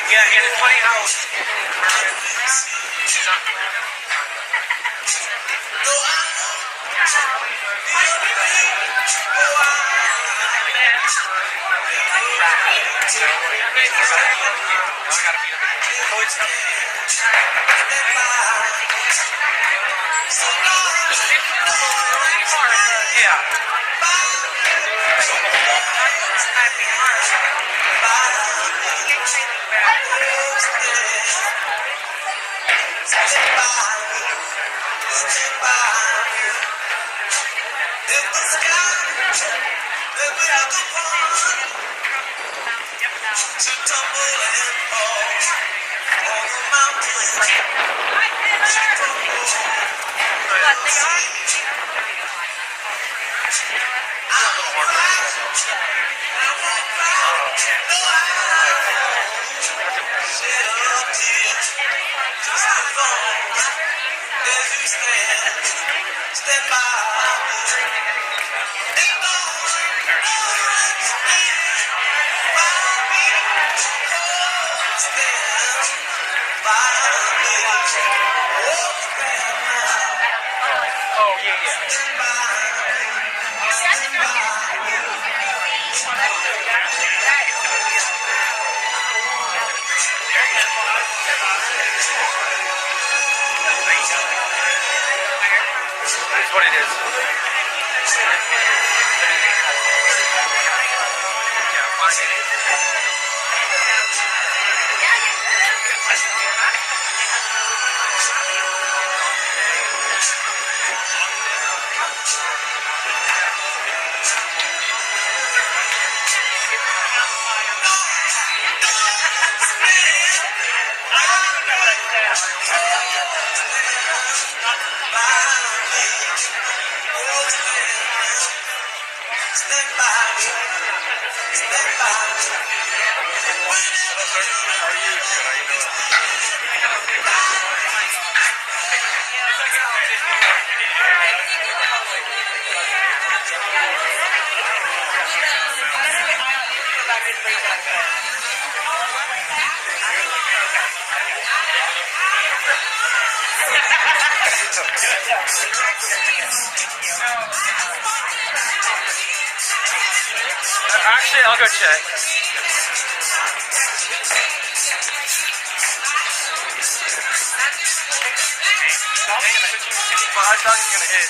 Yeah, and it's funny how what it is. Actually, I'll go check. Well, I thought he was gonna hit.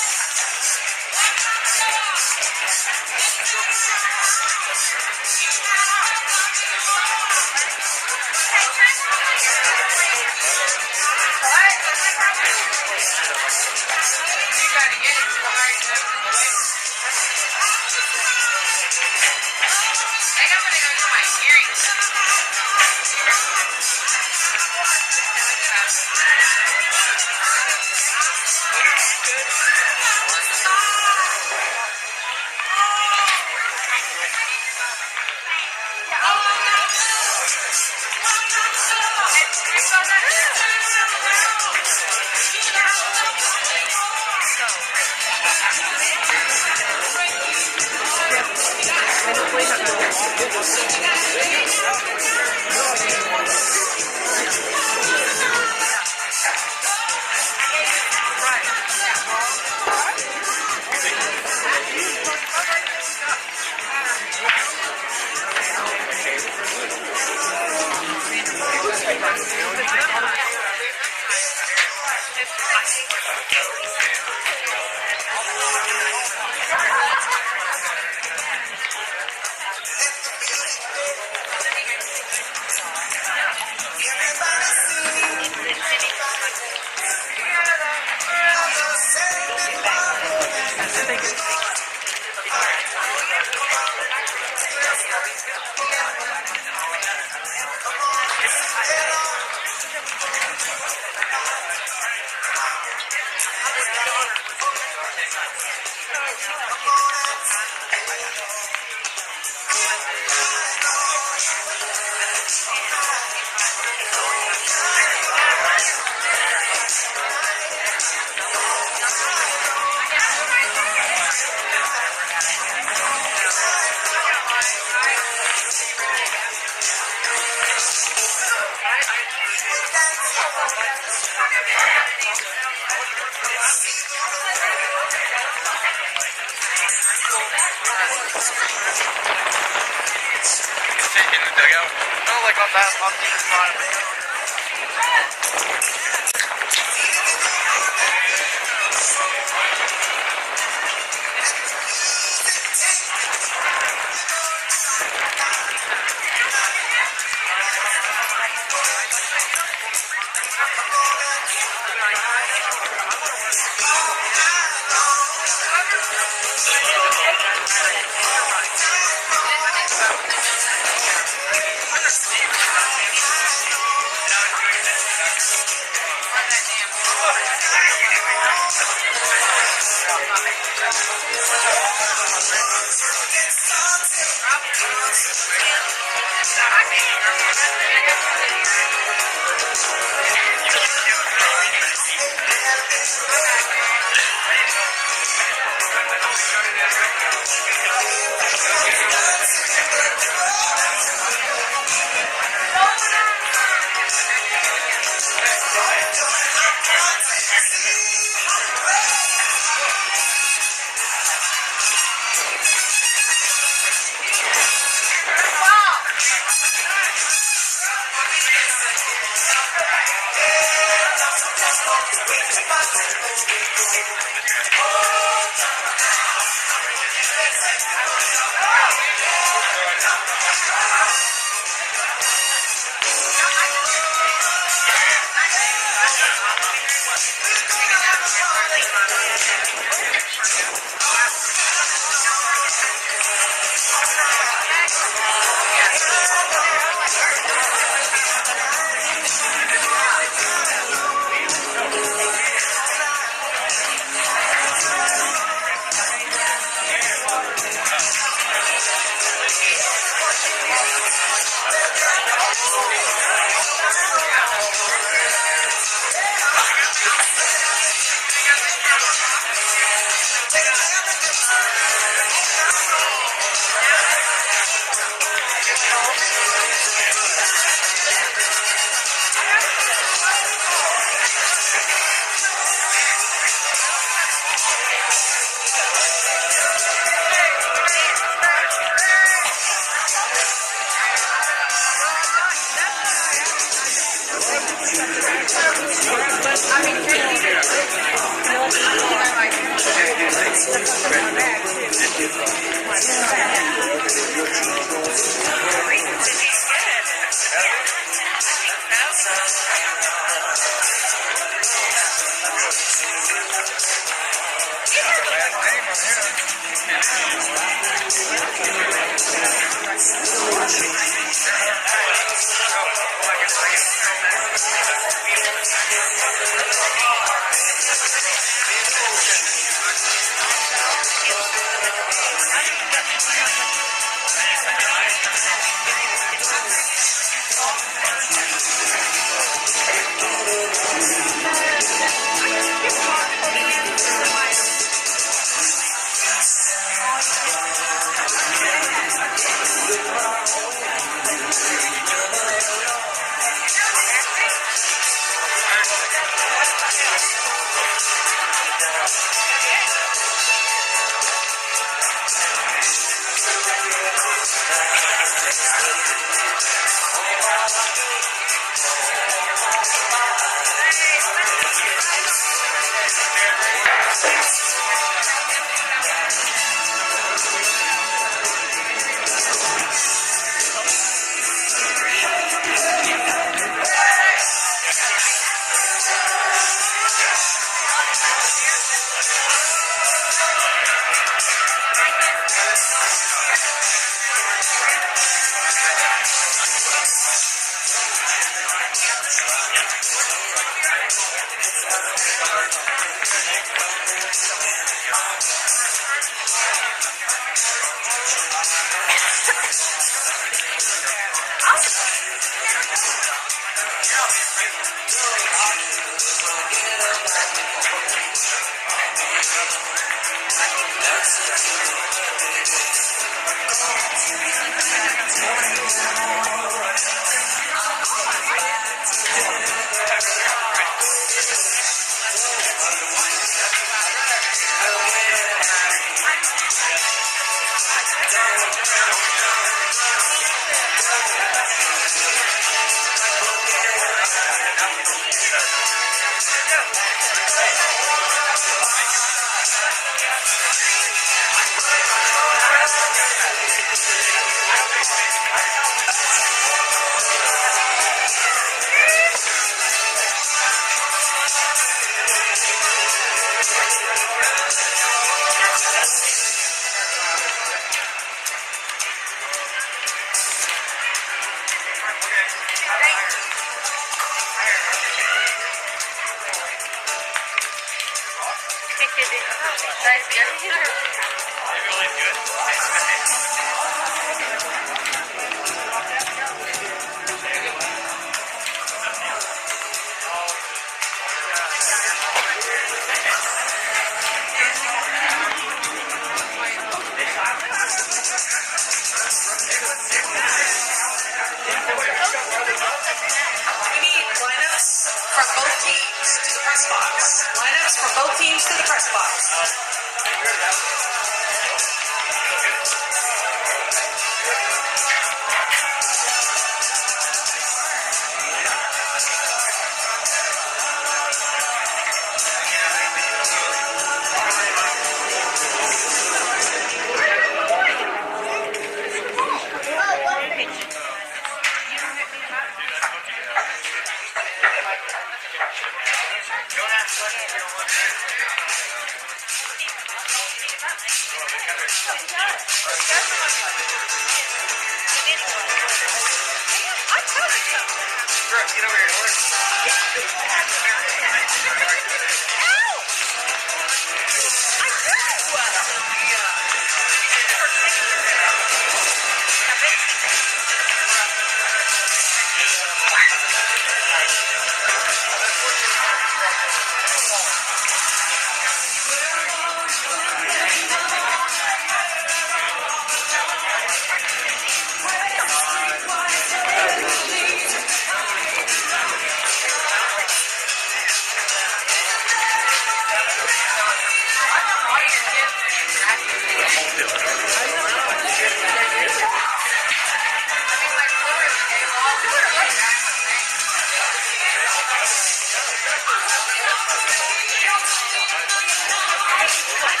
I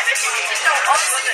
bet you need to know all of the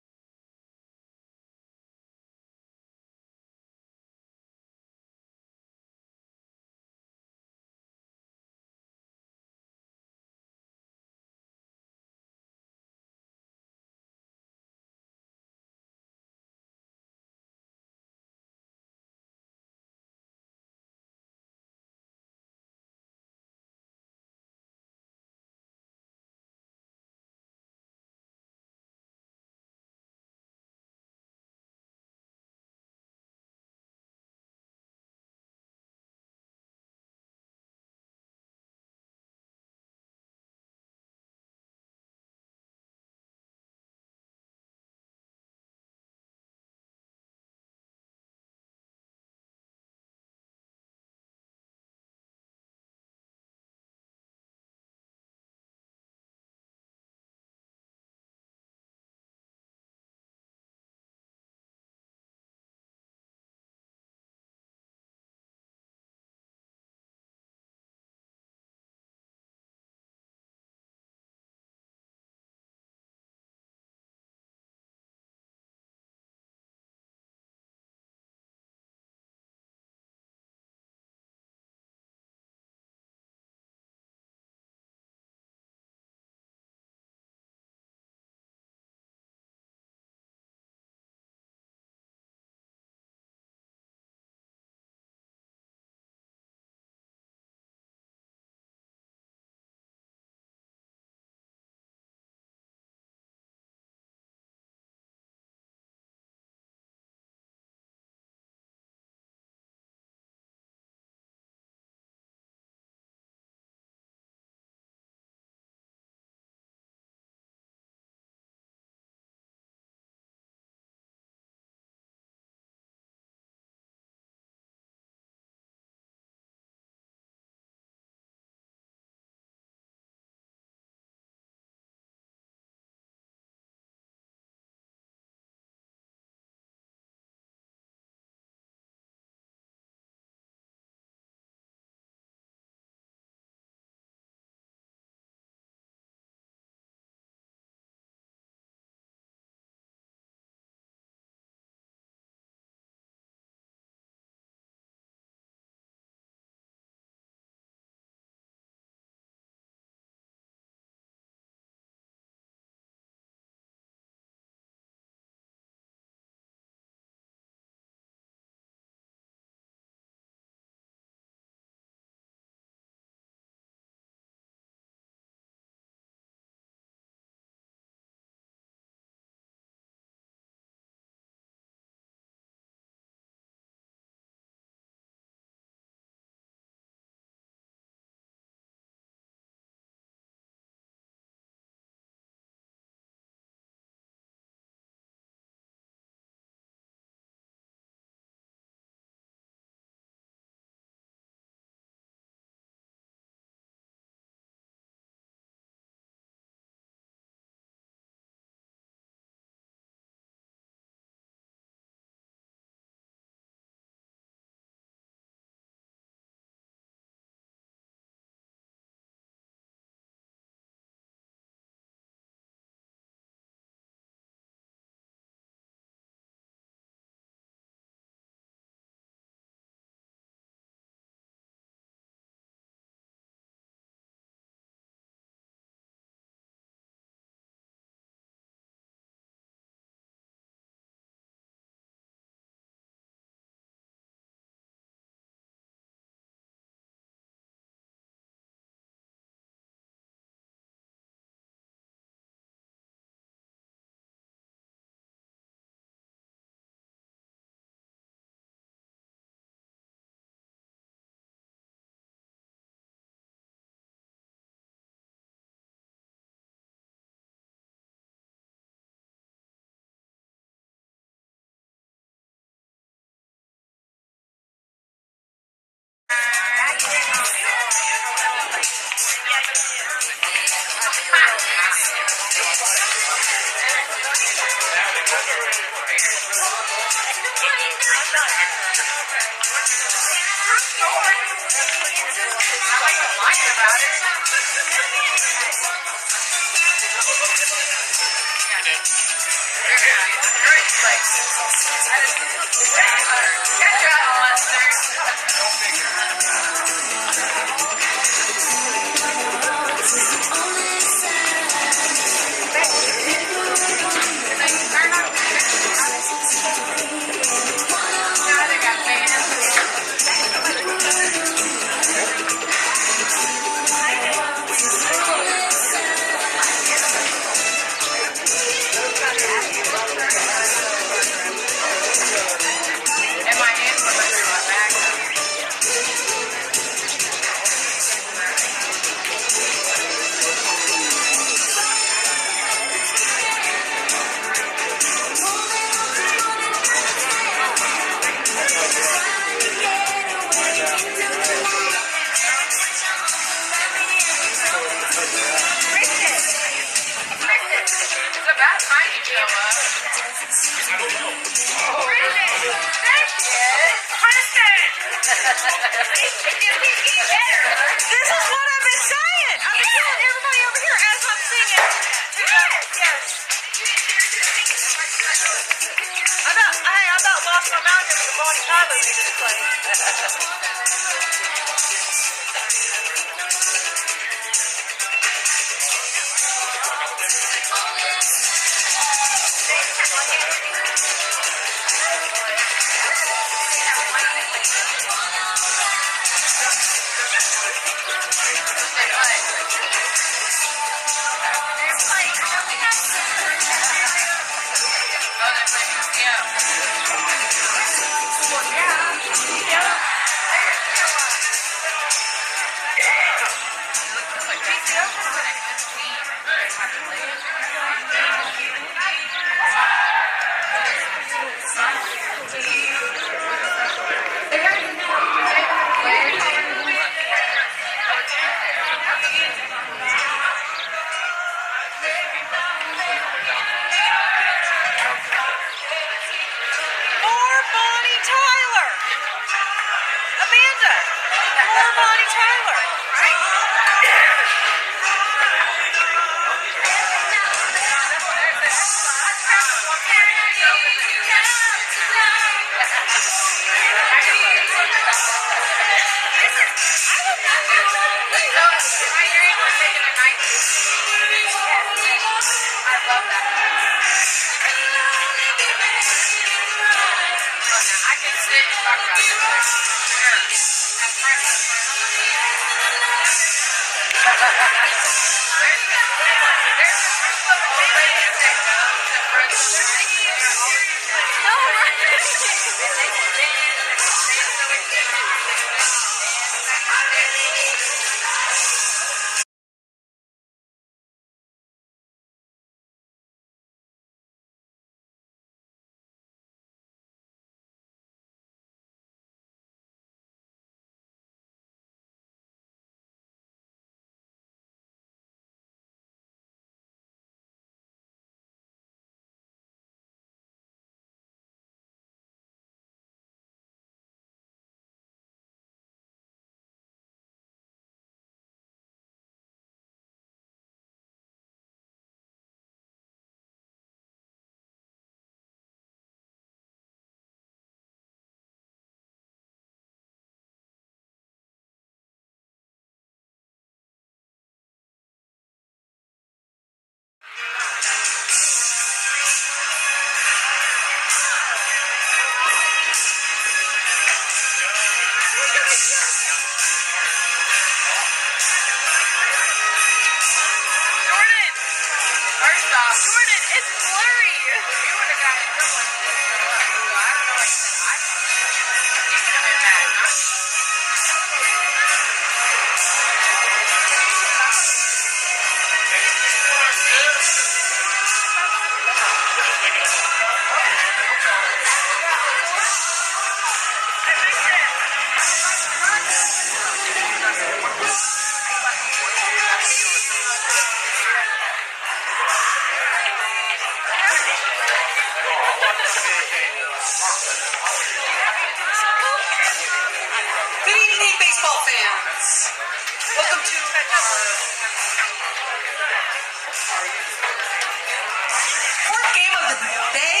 Fourth game of the day,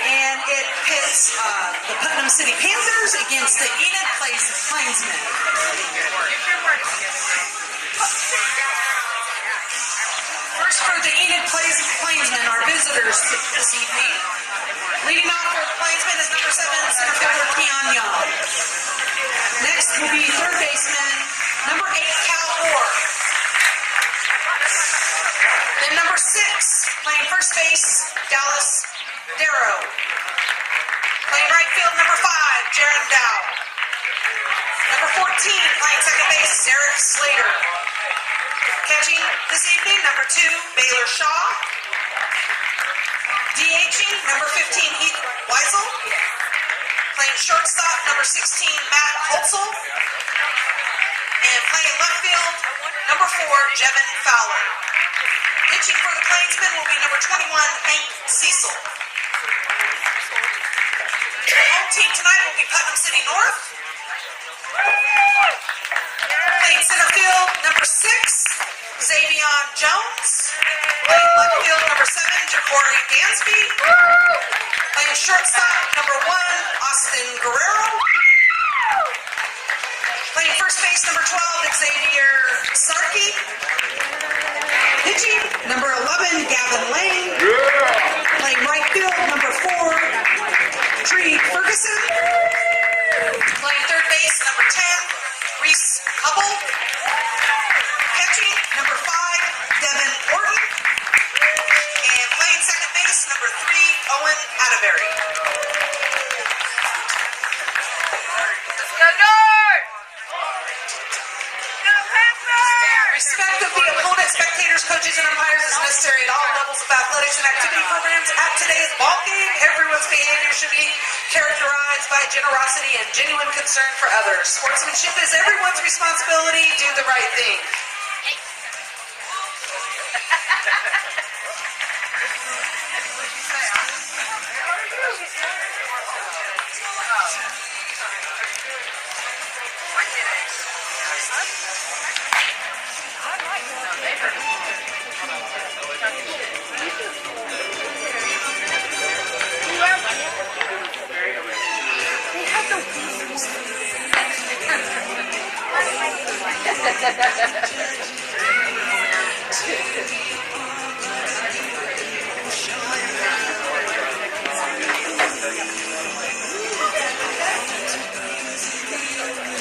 and it pits the Putnam City Panthers against the Enid Plainsmen. First for the Enid Plainsmen, our visitors this evening. Leading off for the Plainsmen is number 7, center fielder Keon Young. Next will be third baseman, number 8, Cal Orr. Then number 6, playing first base, Dallas Darrow. Playing right field, number 5, Jaron Dow. Number 14, playing second base, Derek Slater. Catching this evening, number 2, Baylor Shaw. DHing, number 15, Heath Weisel. Playing shortstop, number 16, Matt Holtzel. And playing left field, number 4, Jevin Fowler. Pitching for the Plainsmen will be number 21, Hank Cecil. Home team tonight will be Putnam City North. Playing center field, number 6, Xavion Jones. Playing left field, number 7, Ja'Cory Dansby. Playing shortstop, number 1, Austin Guerrero. Playing first base, number 12, Xavier Sarkey. Pitching, number 11, Gavin Lane. Playing right field, number 4, Tree Ferguson. Playing third base, number 10, Reese Hubble. Catching, number 5, Devin Orton. And playing second base, number 3, Owen Atterbury. Let's go North! Respect of the opponent, spectators, coaches, and umpires is necessary at all levels of athletics and activity programs. At today's ball game, everyone's behavior should be characterized by generosity and genuine concern for others. Sportsmanship is everyone's responsibility. Do the right thing.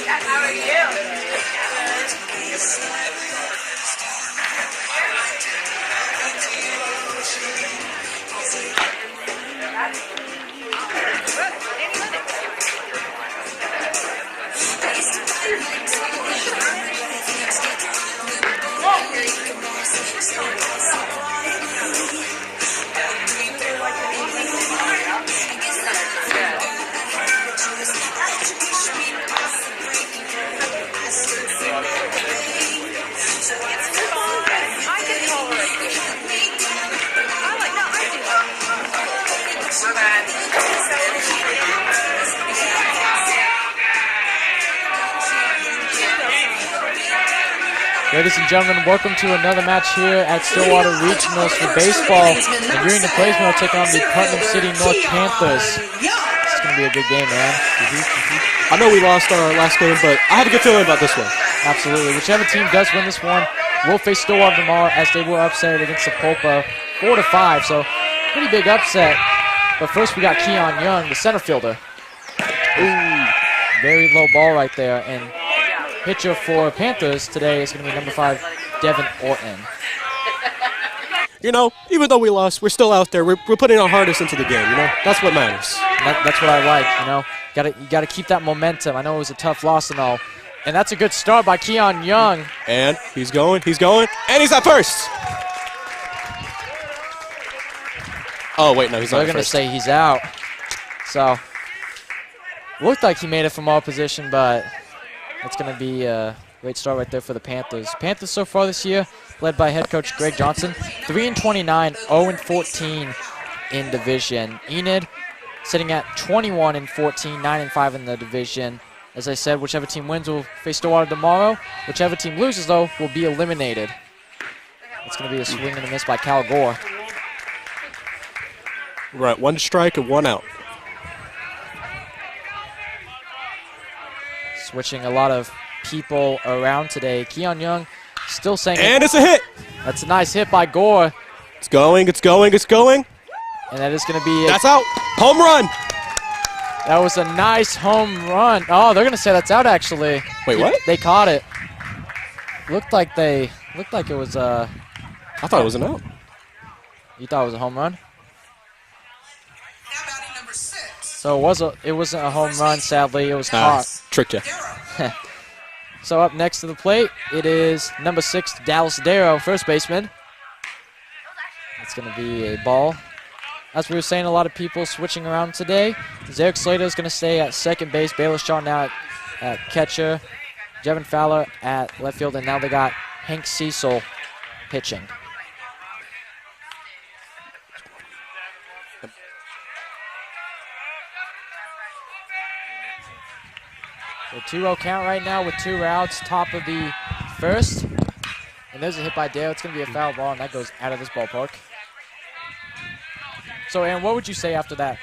How are you? Ladies and gentlemen, welcome to another match here at Stillwater Regionals for baseball. And you're in the Plainsmen will take on the Putnam City North Panthers. It's going to be a good game, man. I know we lost our last game, but I have a good feeling about this one. Absolutely. Whichever team does win this one will face Stillwater tomorrow, as they were upset against Sapulpa 4-5. So, pretty big upset. But first we got Keon Young, the center fielder. Ooh, very low ball right there. And pitcher for Panthers today is going to be number 5, Devin Orton. You know, even though we lost, we're still out there. We're putting our hardest into the game, you know? That's what matters. That's what I like, you know? You gotta keep that momentum. I know it was a tough loss and all. And that's a good start by Keon Young. And he's going, and he's at first. Oh, wait, no, he's not They're at going to first. say he's out. So, looked like he made it from all position, but it's going to be a great start right there for the Panthers. Panthers so far this year, led by head coach Greg Johnson, 3-29, 0-14 in division. Enid sitting at 21-14, 9-5 in the division, As I said, whichever team wins will face Stillwater tomorrow. Whichever team loses, though, will be eliminated. It's going to be a swing and a miss by Cal Gore. Right, 1 strike and 1 out. Switching a lot of people around today. Keon Young still saying, and it's a hit. That's a nice hit by Gore. It's going, it's going, it's going. And that is going to be that's out. Home run. That was a nice home run. Oh, they're going to say that's out, actually. Wait, what? They caught it. Looked like it was I thought it was an out. You thought it was a home run? Now batting number 6. So it wasn't a home run, sadly. It was caught. Tricked you. So up next to the plate, it is number 6, Dallas Darrow, first baseman. It's going to be a ball. As we were saying, a lot of people switching around today. Zarek Slater is going to stay at second base. Baylor Shaw now at catcher. Jevin Fowler at left field. And now they got Hank Cecil pitching. So 2-0 count right now with 2 outs, top of the first. And there's a hit by Dale. It's going to be a foul ball, and that goes out of this ballpark. So, Aaron, what would you say after that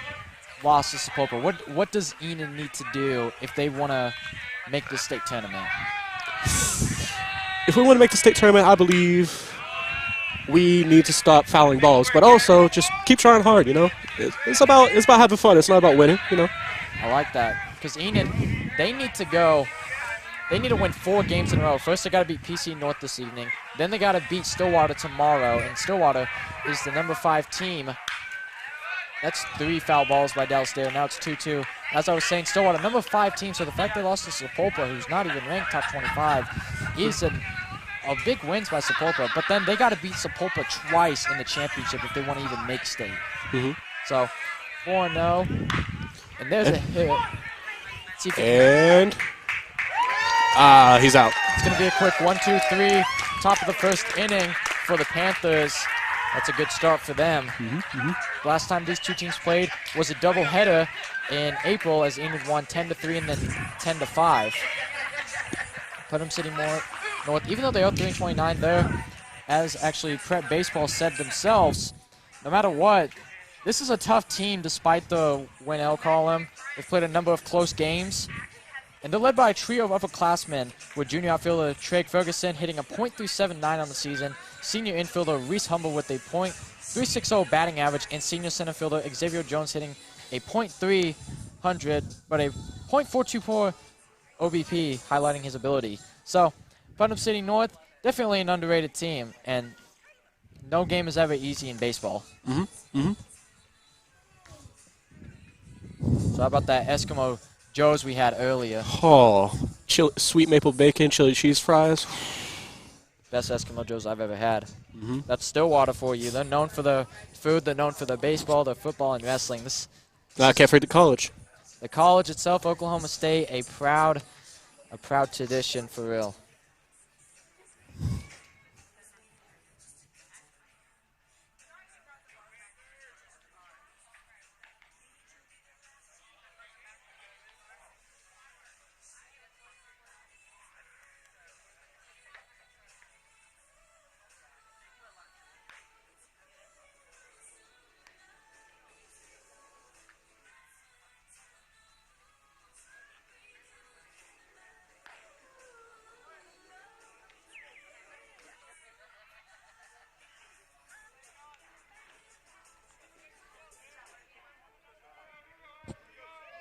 loss to Sapulpa? What does Enid need to do if they want to make the state tournament? If we want to make the state tournament, I believe we need to stop fouling balls, but also just keep trying hard, you know? It's about having fun. It's not about winning, you know? I like that. Because Enid, they need to win 4 games in a row. First, they got to beat PC North this evening. Then they got to beat Stillwater tomorrow, and Stillwater is the number 5 team. That's 3 foul balls by Dallas Dare. Now it's 2-2. As I was saying, Stillwater, number 5 team, so the fact they lost to Sapulpa, who's not even ranked top 25, is a big wins by Sapulpa. But then they got to beat Sapulpa twice in the championship if they want to even make state. So 4-0. And there's a hit. And he's out. It's going to be a quick 1-2-3, top of the first inning for the Panthers. That's a good start for them. Last time these two teams played was a doubleheader in April as Enid won 10-3 and then 10-5. Putnam City North, even though they are 3-29 there, as actually Prep Baseball said themselves, no matter what, this is a tough team despite the win-L column. They've played a number of close games. And they're led by a trio of upperclassmen, with junior outfielder Trey Ferguson hitting a .379 on the season, senior infielder Reese Humble with a .360 batting average, and senior center fielder Xavier Jones hitting a .300, but a .424 OBP, highlighting his ability. So, Putnam City North, definitely an underrated team, and no game is ever easy in baseball. So how about that Eskimo Joe's we had earlier? Oh, sweet maple bacon, chili cheese fries. Best Eskimo Joe's I've ever had. That's Stillwater for you. They're known for their food. They're known for their baseball, their football, and wrestling. I can't forget the college. The college itself, Oklahoma State, a proud tradition for real.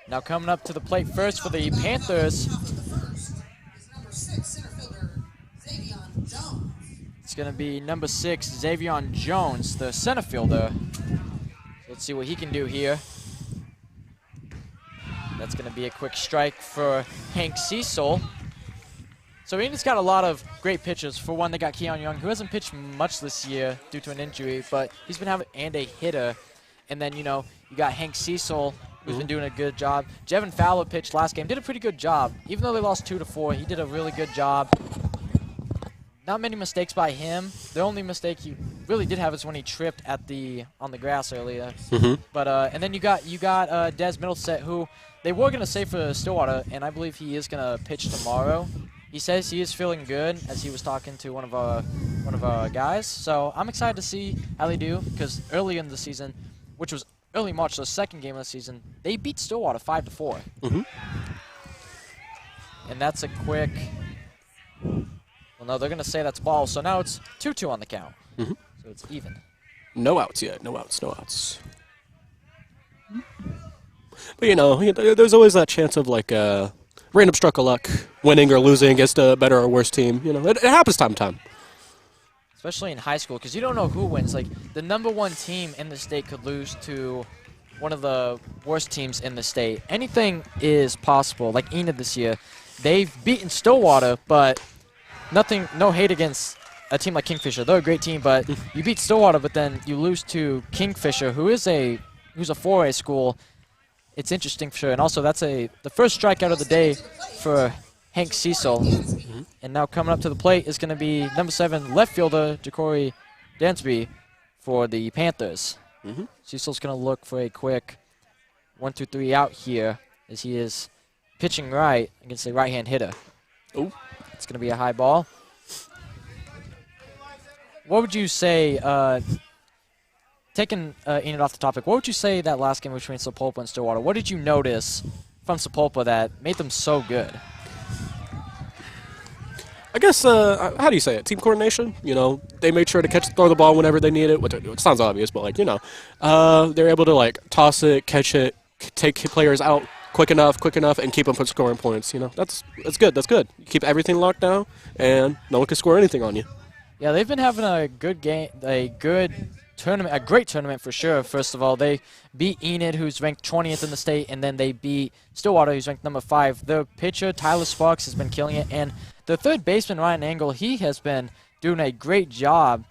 Now coming up to the plate first for the Panthers. Number 6, center fielder Xavion Jones. It's going to be number 6, Xavion Jones, the center fielder. Let's see what he can do here. That's going to be a quick strike for Hank Cecil. So Enid's got a lot of great pitchers. For one, they got Keon Young, who hasn't pitched much this year due to an injury, but he's been having a hitter. And then, you know, you got Hank Cecil, who's been doing a good job. Jevin Fowler pitched last game, did a pretty good job. Even though they lost 2-4, he did a really good job. Not many mistakes by him. The only mistake he really did have is when he tripped at on the grass earlier. Mm-hmm. But and then you got Des Middleset, who they were gonna say for Stillwater, and I believe he is gonna pitch tomorrow. He says he is feeling good, as he was talking to one of our guys. So I'm excited to see how they do, because early in the season, which was early March, the second game of the season, they beat Stillwater 5-4. Mm-hmm. And that's a quick. Well, no, they're gonna say that's ball. So now it's 2-2 on the count. Mm-hmm. So it's even. No outs yet. No outs. No outs. But there's always that chance of like random stroke of luck, winning or losing against a better or worse team. It happens time to time. Especially in high school, because you don't know who wins. Like, the #1 team in the state could lose to one of the worst teams in the state. Anything is possible. Like Enid this year, they've beaten Stillwater, but no hate against a team like Kingfisher. They're a great team, but you beat Stillwater, but then you lose to Kingfisher, who's a 4A school. It's interesting for sure. And also, that's the first strikeout of the day for Hank Cecil. Mm-hmm. And now coming up to the plate is going to be #7 left fielder Jacory Dansby for the Panthers. Mm-hmm. Cecil's going to look for a quick 1-2-3 out here, as he is pitching right against a right-hand hitter. Oh, it's going to be a high ball. What would you say, taking Enid off the topic, what would you say that last game between Sapulpa and Stillwater? What did you notice from Sapulpa that made them so good? I guess, how do you say it? Team coordination? They made sure to throw the ball whenever they need it, which sounds obvious, but, they're able to, toss it, catch it, take players out quick enough, and keep them from scoring points. That's good. That's good. You keep everything locked down, and no one can score anything on you. Yeah, they've been having a good game, a great tournament for sure. First of all, they beat Enid, who's ranked 20th in the state, and then they beat Stillwater, who's ranked #5. Their pitcher, Tyler Sparks, has been killing it, and the third baseman, Ryan Engel, he has been doing a great job.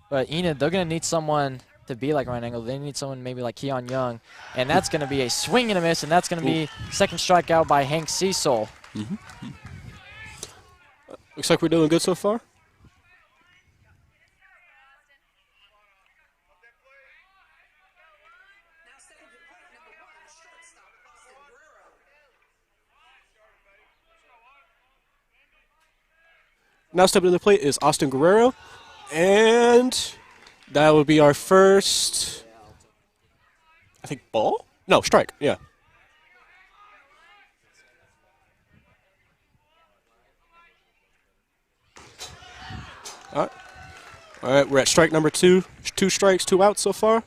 But Enid, they're going to need someone to be like Ryan Engel. They need someone maybe like Keon Young, and that's going to be a swing and a miss, and that's going to be second strikeout by Hank Cecil. Mm-hmm. Looks like we're doing good so far. Now stepping to the plate is Austin Guerrero, and that would be our first, I think, ball? No, strike, yeah. All right, we're at strike number 2. 2 strikes, 2 outs so far.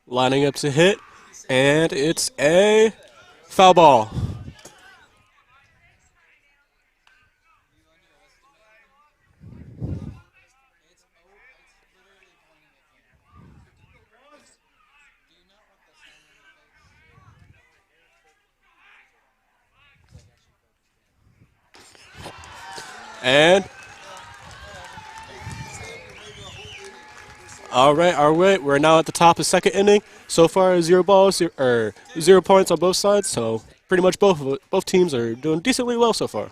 Lining up to hit, and it's a foul ball. And all right. We're now at the top of second inning. So far, 0 balls or 0 points on both sides. So pretty much both teams are doing decently well so far.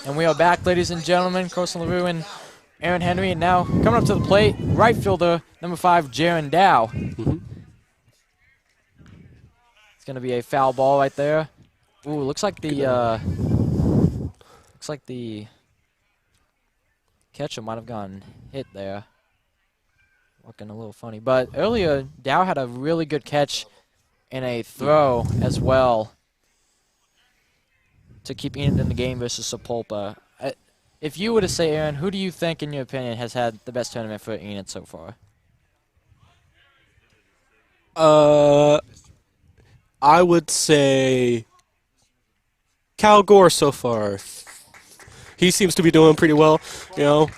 And we are back, ladies and gentlemen. Carson LaRue and Aaron Henry. And now coming up to the plate, right fielder, number 5, Jaron Dow. It's going to be a foul ball right there. Ooh, looks like the catcher might have gotten hit there. Looking a little funny. But earlier, Dow had a really good catch and a throw as well to keep Enid in the game versus Sapulpa. If you were to say, Aaron, who do you think, in your opinion, has had the best tournament for Enid so far? I would say Cal Gore so far. He seems to be doing pretty well, you know.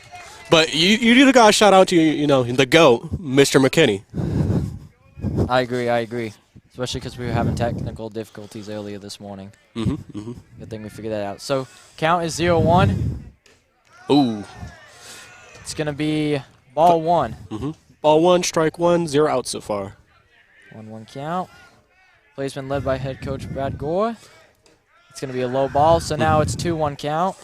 But you got to shout out to, you know, the GOAT, Mr. McKinney. I agree. Especially because we were having technical difficulties earlier this morning. Good thing we figured that out. So, count is 0-1. Ooh. It's going to be ball 1. Ball 1, strike 1, 0 out so far. 1-1 count. Play's been led by head coach Brad Gore. It's going to be a low ball, so now it's 2-1 count.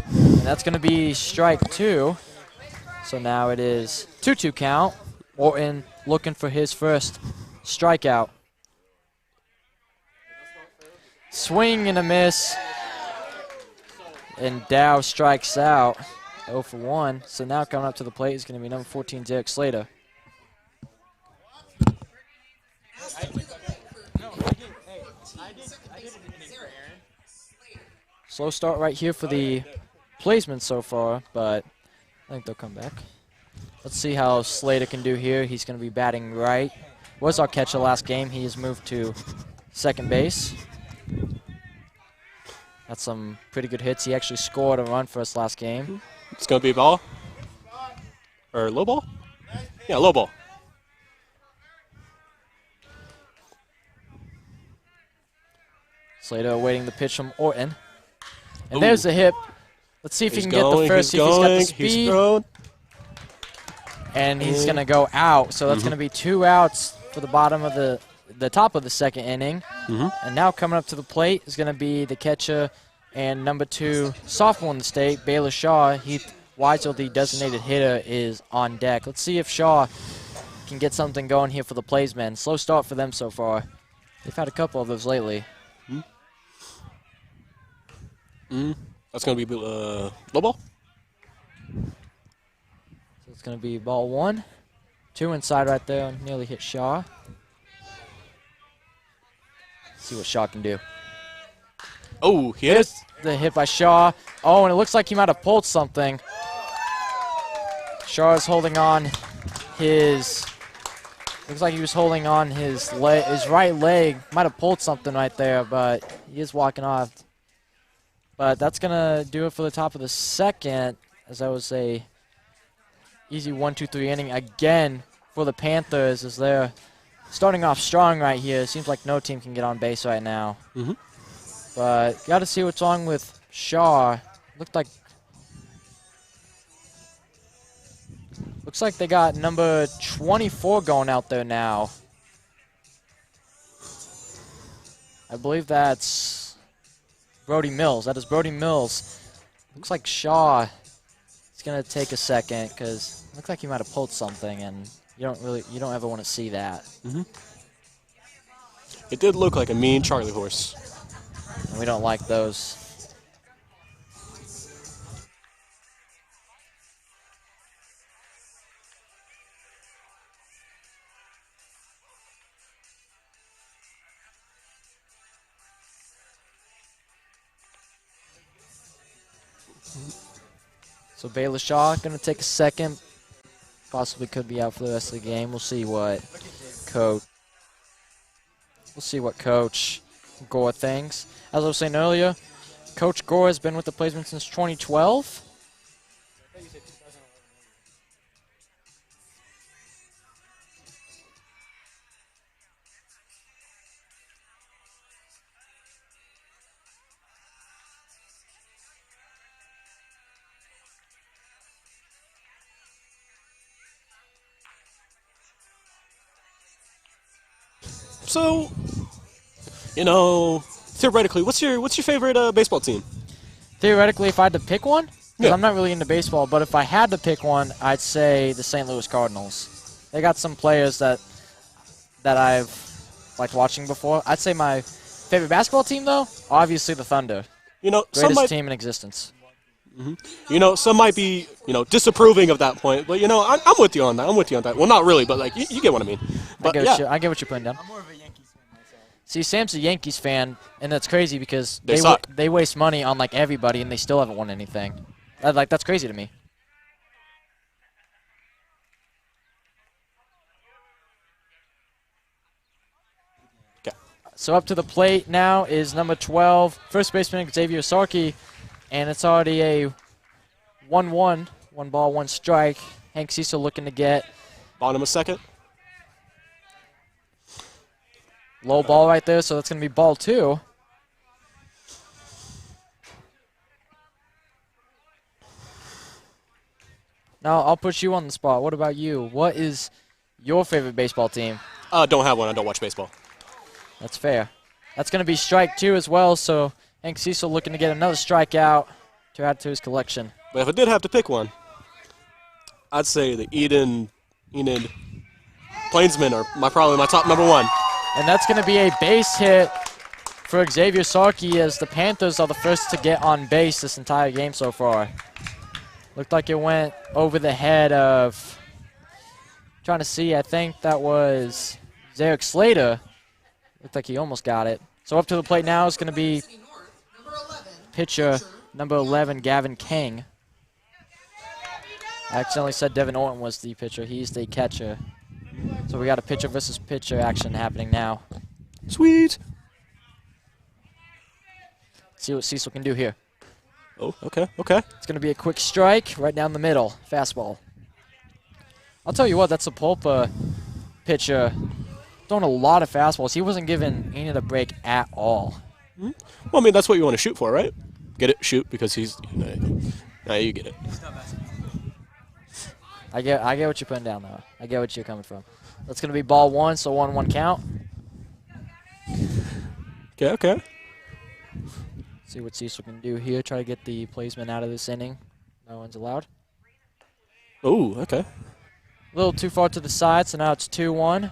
And that's going to be strike 2. So now it is 2-2 count. Orton looking for his first strikeout. Swing and a miss. And Dow strikes out. 0 for 1. So now coming up to the plate is going to be number 14, Derek Slater. Slow start right here for the Plainsmen so far, but I think they'll come back. Let's see how Slater can do here. He's going to be batting right. Was our catcher last game. He has moved to second base. Had some pretty good hits. He actually scored a run for us last game. It's going to be a ball? Or low ball? Yeah, low ball. Slater awaiting the pitch from Orton. And Ooh. there's the hip. Let's see if he can get the first, see if he's got the speed. He's thrown. And he's going to go out. So that's going to be 2 outs for the bottom of the top of the second inning. And now coming up to the plate is going to be the catcher and number 2 sophomore in the state, Baylor Shaw. Heath Weisel, the designated hitter, is on deck. Let's see if Shaw can get something going here for the Plainsmen. Slow start for them so far. They've had a couple of those lately. That's going to be low ball? So it's going to be ball 1. 2 inside right there. Nearly hit Shaw. See what Shaw can do. Oh, he hit it. The hit by Shaw. Oh, and it looks like he might have pulled something. Shaw is holding on his... Looks like he was holding on his right leg. Might have pulled something right there, but he is walking off. But that's going to do it for the top of the second, as that was a easy 1-2-3 inning again for the Panthers, as they're starting off strong right here. It seems like no team can get on base right now. But got to see what's wrong with Shaw. Looks like they got number 24 going out there now. I believe that's Brody Mills. That is Brody Mills. Looks like Shaw is going to take a second because it looks like he might have pulled something, and you don't ever want to see that. It did look like a mean Charlie horse. And we don't like those. So Baylor Shaw going to take a second. Possibly could be out for the rest of the game. We'll see what Coach Gore thinks. As I was saying earlier, Coach Gore has been with the Plainsmen since 2012. So, you know, theoretically, what's your favorite baseball team? Theoretically, if I had to pick one, because Yeah. I'm not really into baseball, but if I had to pick one, I'd say the St. Louis Cardinals. They got some players that I've liked watching before. I'd say my favorite basketball team, though, obviously the Thunder. You know, Greatest team in existence. You know, some might be, you know, disapproving of that point, but you know, I'm with you on that. I'm with you on that. Well, not really, but like you get what I mean. But I get what you're putting down. I'm more of a Yankees fan myself. See, Sam's a Yankees fan, and that's crazy because They suck. they waste money on like everybody, and they still haven't won anything. That's crazy to me. Okay. So up to the plate now is number 12, first baseman Xavier Sarkey, and it's already a 1-1, 1 ball, 1 strike. Hank Cecil looking to get Bottom a second. low ball right there, so that's going to be ball 2. Now I'll put you on the spot. What about you? What is your favorite baseball team? Don't have one. I don't watch baseball. That's fair. That's going to be strike 2 as well, so Hank Cecil looking to get another strikeout to add to his collection. But if I did have to pick one, I'd say the Enid, Plainsmen are probably my top number 1. And that's going to be a base hit for Xavier Sarkey as the Panthers are the first to get on base this entire game so far. Looked like it went over the head of, trying to see, I think that was Zarek Slater. Looked like he almost got it. So up to the plate now is going to be pitcher number 11, Gavin King. I accidentally said Devin Orton was the pitcher. He's the catcher. So we got a pitcher versus pitcher action happening now. Sweet. See what Cecil can do here. Oh, okay, okay. It's going to be a quick strike right down the middle. Fastball. I'll tell you what, that's a Pulpa pitcher. Throwing a lot of fastballs. He wasn't giving Enid a break at all. Well, I mean, that's what you want to shoot for, right? Get it, shoot, because he's... Nah, you get it. I get what you're putting down, though. I get what you're coming from. That's going to be ball 1, so 1-1 count. Okay, okay. See what Cecil can do here. Try to get the Plainsmen out of this inning. No one's allowed. Oh, okay. A little too far to the side, so now it's 2-1. I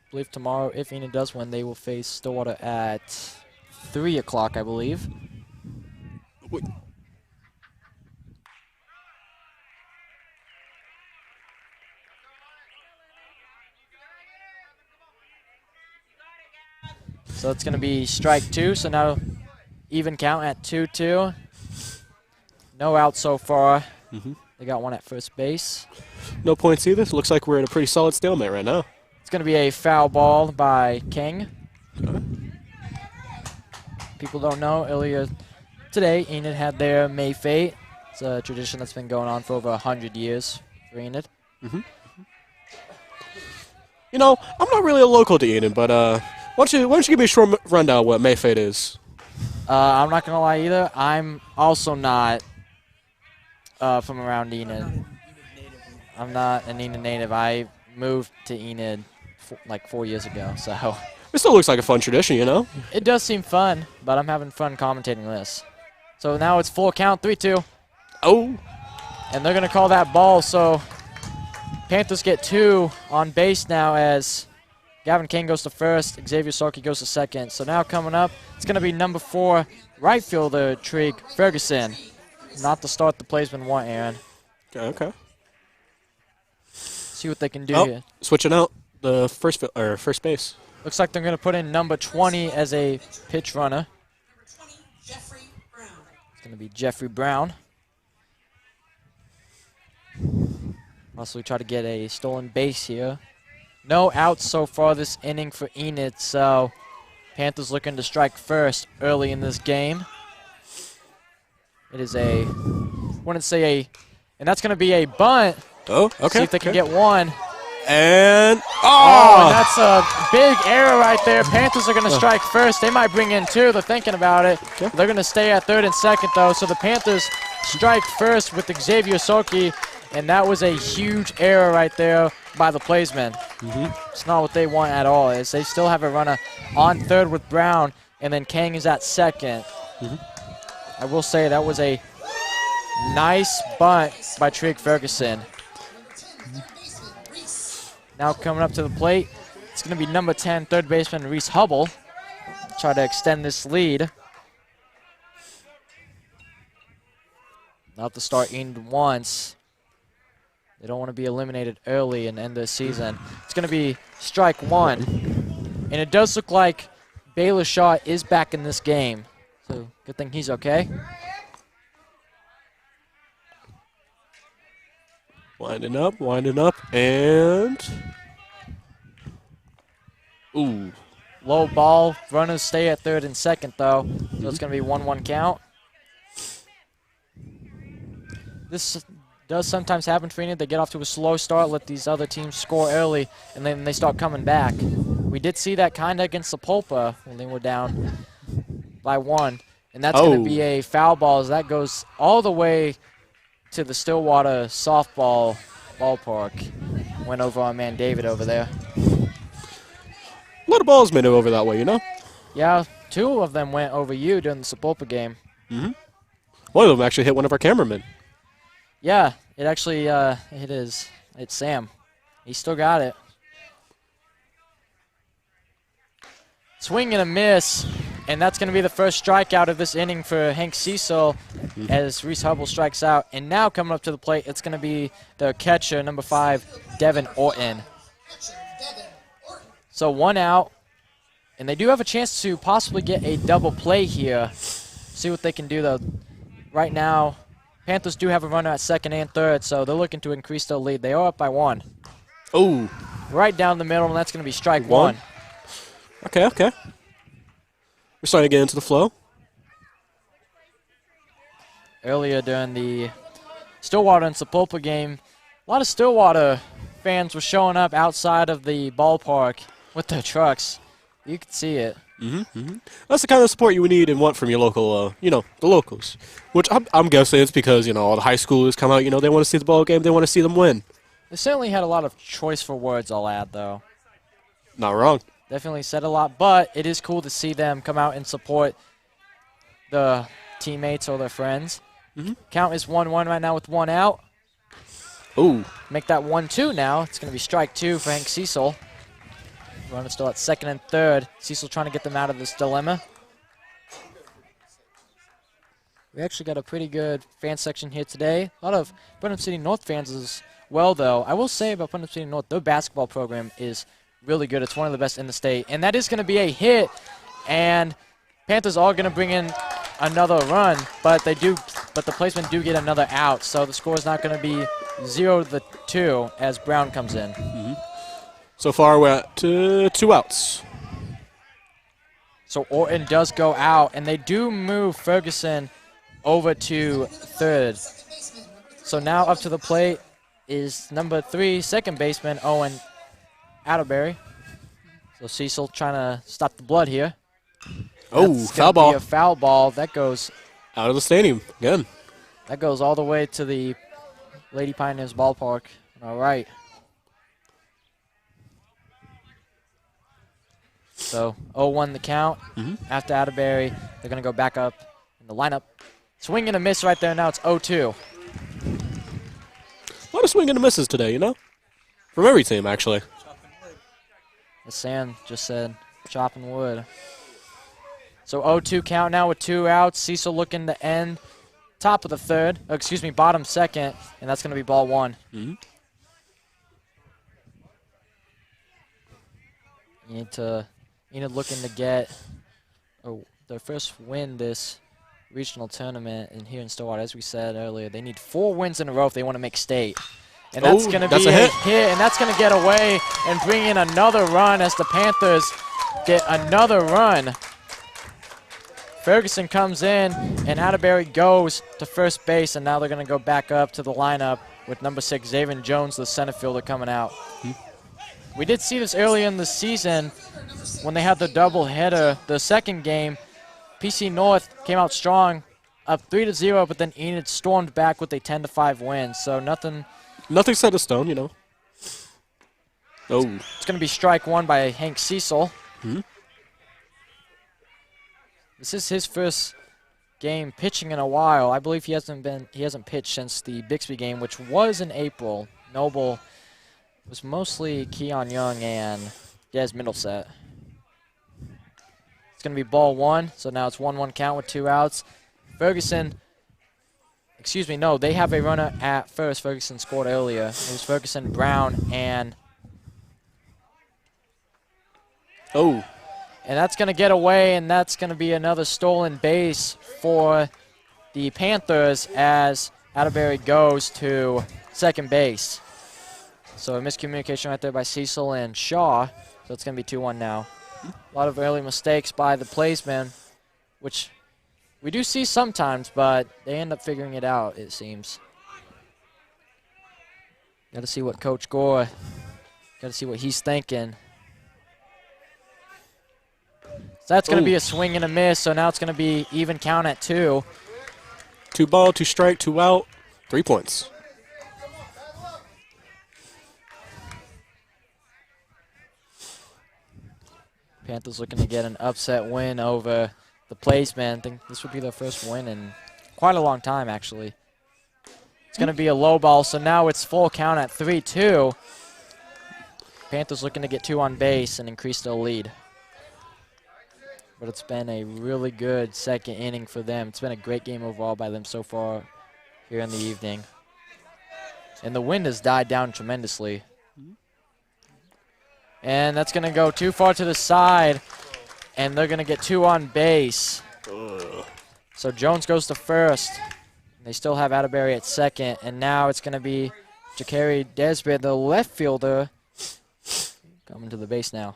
believe tomorrow, if Enid does win, they will face Stillwater at 3 o'clock, I believe. Wait. So it's going to be strike 2, so now even count at 2-2. No outs so far. They got one at first base. No points either. So looks like we're at a pretty solid stalemate right now. It's going to be a foul ball by King. Okay. People don't know, earlier today, Enid had their May Fete. It's a tradition that's been going on for over 100 years for Enid. You know, I'm not really a local to Enid, but why don't you give me a short rundown of what May Fete is? I'm not going to lie either. I'm also not from around Enid. I'm not an Enid native. I moved to Enid like 4 years ago, so... It still looks like a fun tradition, you know? It does seem fun, but I'm having fun commentating this. So now it's full count, 3-2. Oh. And they're going to call that ball, so Panthers get 2 on base now as Gavin King goes to first, Xavier Sarkey goes to second. So now coming up, it's going to be number 4 right fielder Trig Ferguson. Not to start the Plainsmen want, Aaron. Okay, okay. See what they can do here. Switching out the first base. Looks like they're going to put in number 20 as a pitch runner. It's going to be Jeffrey Brown. Also try to get a stolen base here. No outs so far this inning for Enid, so Panthers looking to strike first early in this game. It is a, wouldn't say a, and that's going to be a bunt. Oh, okay. See if they can get one. And, Oh, and that's a big error right there. Panthers are going to strike first. They might bring in 2. They're thinking about it. They're going to stay at third and second, though. So the Panthers strike first with Xavier Sarkey. And that was a huge error right there by the Plainsmen. It's not what they want at all. As they still have a runner on third with Brown, and then Kang is at second. I will say that was a nice bunt by Trig Ferguson. Now coming up to the plate, it's going to be number 10, third baseman Reese Hubble. Try to extend this lead. They'll have to start Enid once. They don't want to be eliminated early and end the season. It's going to be strike one. And it does look like Baylor Shaw is back in this game. So good thing he's okay. Winding up, and... Ooh. Low ball. Runners stay at third and second, though. So it's going to be 1-1 count. This does sometimes happen for Enid. They get off to a slow start, let these other teams score early, and then they start coming back. We did see that kind of against Sapulpa when they were down by 1. And that's going to be a foul ball as that goes all the way to the Stillwater softball ballpark. Went over our man David over there. A lot of balls made it over that way, you know? Yeah, 2 of them went over you during the Sapulpa game. One of them actually hit one of our cameramen. Yeah, it actually it's Sam. He still got it. Swing and a miss, and that's going to be the first strikeout of this inning for Hank Cecil as Reese Hubble strikes out. And now coming up to the plate, it's going to be the catcher, number 5, Devin Orton. So 1 out, and they do have a chance to possibly get a double play here. See what they can do, though. Right now, Panthers do have a runner at second and third, so they're looking to increase their lead. They are up by 1. Oh. Right down the middle, and that's going to be strike 1. Okay. We're starting to get into the flow. Earlier during the Stillwater and Sapulpa game, a lot of Stillwater fans were showing up outside of the ballpark with their trucks. You could see it. That's the kind of support you would need and want from your local, the locals. Which I'm guessing it's because, all the high schoolers come out, they want to see the ball game, they want to see them win. They certainly had a lot of choice for words, I'll add, though. Not wrong. Definitely said a lot, but it is cool to see them come out and support the teammates or their friends. Count is 1-1 right now with 1 out. Ooh. Make that 1-2 now. It's going to be strike 2 for Hank Cecil. Runner still at second and third. Cecil trying to get them out of this dilemma. We actually got a pretty good fan section here today. A lot of Putnam City North fans as well, though. I will say about Putnam City North, their basketball program is really good. It's one of the best in the state. And that is going to be a hit. And Panthers are going to bring in another run, but the Plainsmen do get another out. So the score is not going to be 0-2 as Brown comes in. So far, we're at 2 outs. So Orton does go out, and they do move Ferguson over to third. So now up to the plate is number 3, second baseman, Owen Atterbury. So Cecil trying to stop the blood here. Oh, foul ball. A foul ball. That goes out of the stadium again. That goes all the way to the Lady Pioneers ballpark. All right. So 0-1 the count. After Atterbury, they're going to go back up in the lineup. Swing and a miss right there. Now it's 0-2. A lot of swing and a misses today, from every team, actually. As Sam just said, chopping wood. So 0-2 count now with 2 outs. Cecil looking to end top of the third. Oh, excuse me, bottom second, and that's going to be ball 1. Enid looking to get their first win this regional tournament in here in Stillwater. As we said earlier, they need 4 wins in a row if they want to make state. And that's going to be a hit, and that's going to get away and bring in another run as the Panthers get another run. Ferguson comes in, and Atterbury goes to first base, and now they're going to go back up to the lineup with number 6, Xavier Jones, the center fielder, coming out. We did see this earlier in the season when they had the doubleheader. The second game, PC North came out strong, up 3-0, but then Enid stormed back with a 10-5 win. So nothing Nothing set in stone, you know. Oh. It's going to be strike one by Hank Cecil. This is his first game pitching in a while. I believe he hasn't pitched since the Bixby game, which was in April. Noble was mostly Keon Young and Des Middleset. It's going to be ball one, so now it's 1-1 count with 2 outs. Ferguson, excuse me, no, they have a runner at first. Ferguson scored earlier. It was Ferguson, Brown, and... Oh. And that's going to get away, and that's going to be another stolen base for the Panthers as Atterbury goes to second base. So a miscommunication right there by Cecil and Shaw. So it's going to be 2-1 now. A lot of early mistakes by the Plainsmen, which we do see sometimes, but they end up figuring it out, it seems. Got to see what Coach Gore, got to see what he's thinking. So that's going to be a swing and a miss, so now it's going to be even count at 2. 2 ball, 2 strike, 2 out, 3 points. Panthers looking to get an upset win over the Plainsmen. I think this would be their first win in quite a long time, actually. It's going to be a low ball, so now it's full count at 3-2. Panthers looking to get 2 on base and increase their lead. But it's been a really good second inning for them. It's been a great game overall by them so far here in the evening. And the wind has died down tremendously. And that's going to go too far to the side, and they're going to get 2 on base. So Jones goes to first. They still have Atterbury at second, and now it's going to be Jakari Desbid, the left fielder, coming to the base now.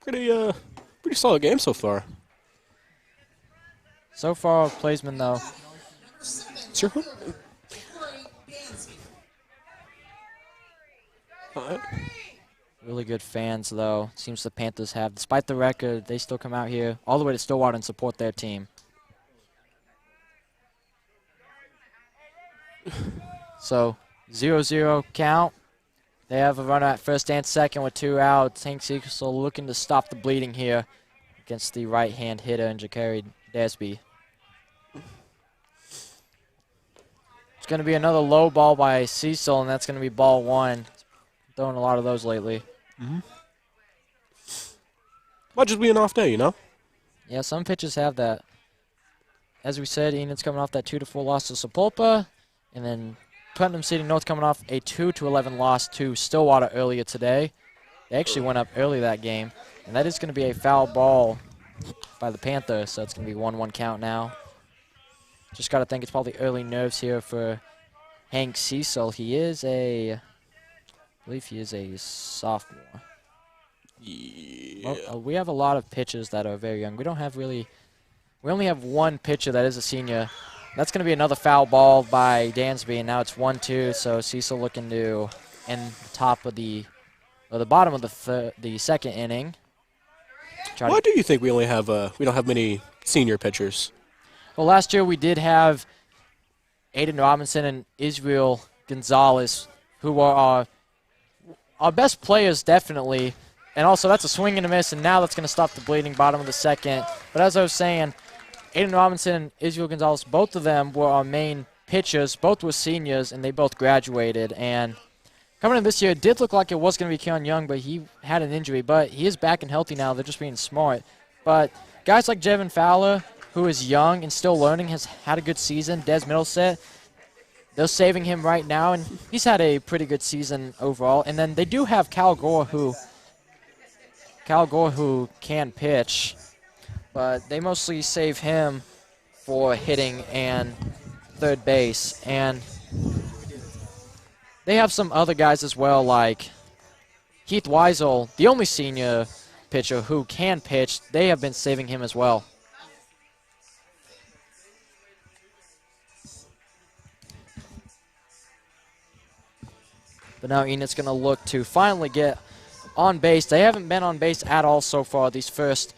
Pretty solid game so far. So far, Plainsmen, though. Sure. Really good fans, though. Seems the Panthers have. Despite the record, they still come out here all the way to Stillwater and support their team. So, 0-0 count. They have a runner at first and second with 2 outs. Hank Cecil looking to stop the bleeding here against the right-hand hitter in Jakari Desby. It's going to be another low ball by Cecil, and that's going to be ball 1. Throwing a lot of those lately. Might just be an off day, you know? Yeah, some pitches have that. As we said, Enid's coming off that 2-4 loss to Sapulpa, and then Putnam City North coming off a 2-11 loss to Stillwater earlier today. They actually went up early that game, and that is going to be a foul ball by the Panthers, so it's going to be 1-1 count now. Just got to think it's probably early nerves here for Hank Cecil. He is I believe he is a sophomore. Yeah. Well, we have a lot of pitchers that are very young. We only have one pitcher that is a senior. That's going to be another foul ball by Dansby, and now it's 1-2. So Cecil looking to end the bottom of the second inning. Why do you think we don't have many senior pitchers? Well, last year we did have Aiden Robinson and Israel Gonzalez, who were our best players, definitely. And also, that's a swing and a miss, and now that's going to stop the bleeding bottom of the second. But as I was saying, Aiden Robinson and Israel Gonzalez, both of them were our main pitchers. Both were seniors, and they both graduated. And coming in this year, it did look like it was going to be Keon Young, but he had an injury. But he is back and healthy now. They're just being smart. But guys like Jevin Fowler, who is young and still learning, has had a good season. Des Middleset, they're saving him right now, and he's had a pretty good season overall. And then they do have Cal Gore, who can pitch, but they mostly save him for hitting and third base. And they have some other guys as well, like Keith Weisel, the only senior pitcher who can pitch. They have been saving him as well. But now Enid's going to look to finally get on base. They haven't been on base at all so far these first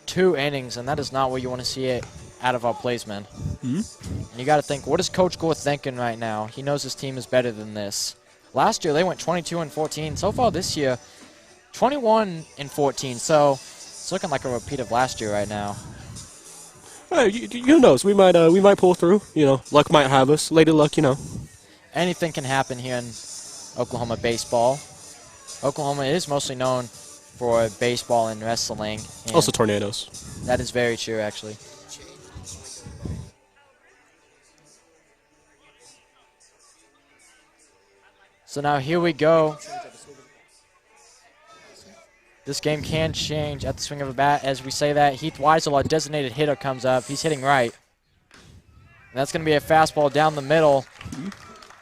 2 innings, and that is not what you want to see it out of our Plainsmen. And you got to think, what is Coach Gore thinking right now? He knows his team is better than this. Last year, they went 22-14. So far this year, 21-14. So it's looking like a repeat of last year right now. Hey, who knows? We might pull through. You know, luck might have us. Lady luck, you know. Anything can happen here in Oklahoma baseball. Oklahoma is mostly known for baseball and wrestling. And Also tornadoes. that is very true, actually. So now here we go. This game can change at the swing of a bat. As we say that, Heath Weisel, our designated hitter, comes up. He's hitting right. And that's going to be a fastball down the middle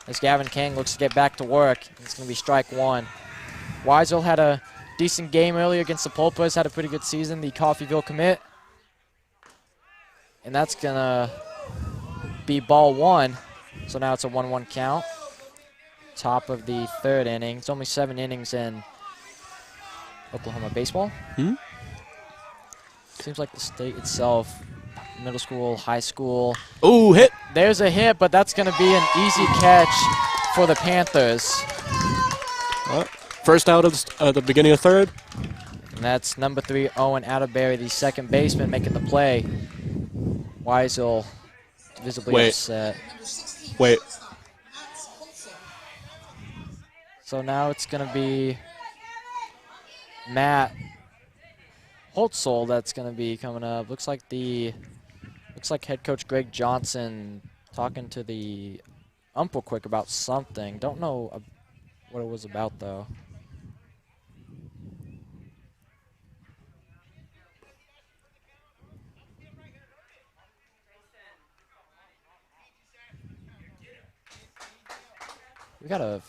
as Gavin King looks to get back to work. It's going to be strike one. Weisel had a decent game earlier against the Pulpers, had a pretty good season, the Coffeyville commit. And that's going to be ball one. So now it's a 1-1 count. Top of the third inning. It's only 7 innings in Oklahoma baseball. Seems like the state itself, middle school, high school. Ooh, hit. There's a hit, but that's going to be an easy catch for the Panthers. First out of the beginning of third. And that's number 3, Owen Atterbury, the second baseman, making the play. Weisel visibly upset. Wait. So now it's going to be Matt Holtzel that's going to be coming up. Looks like head coach Greg Johnson talking to the ump real quick about something. Don't know what it was about, though. We got a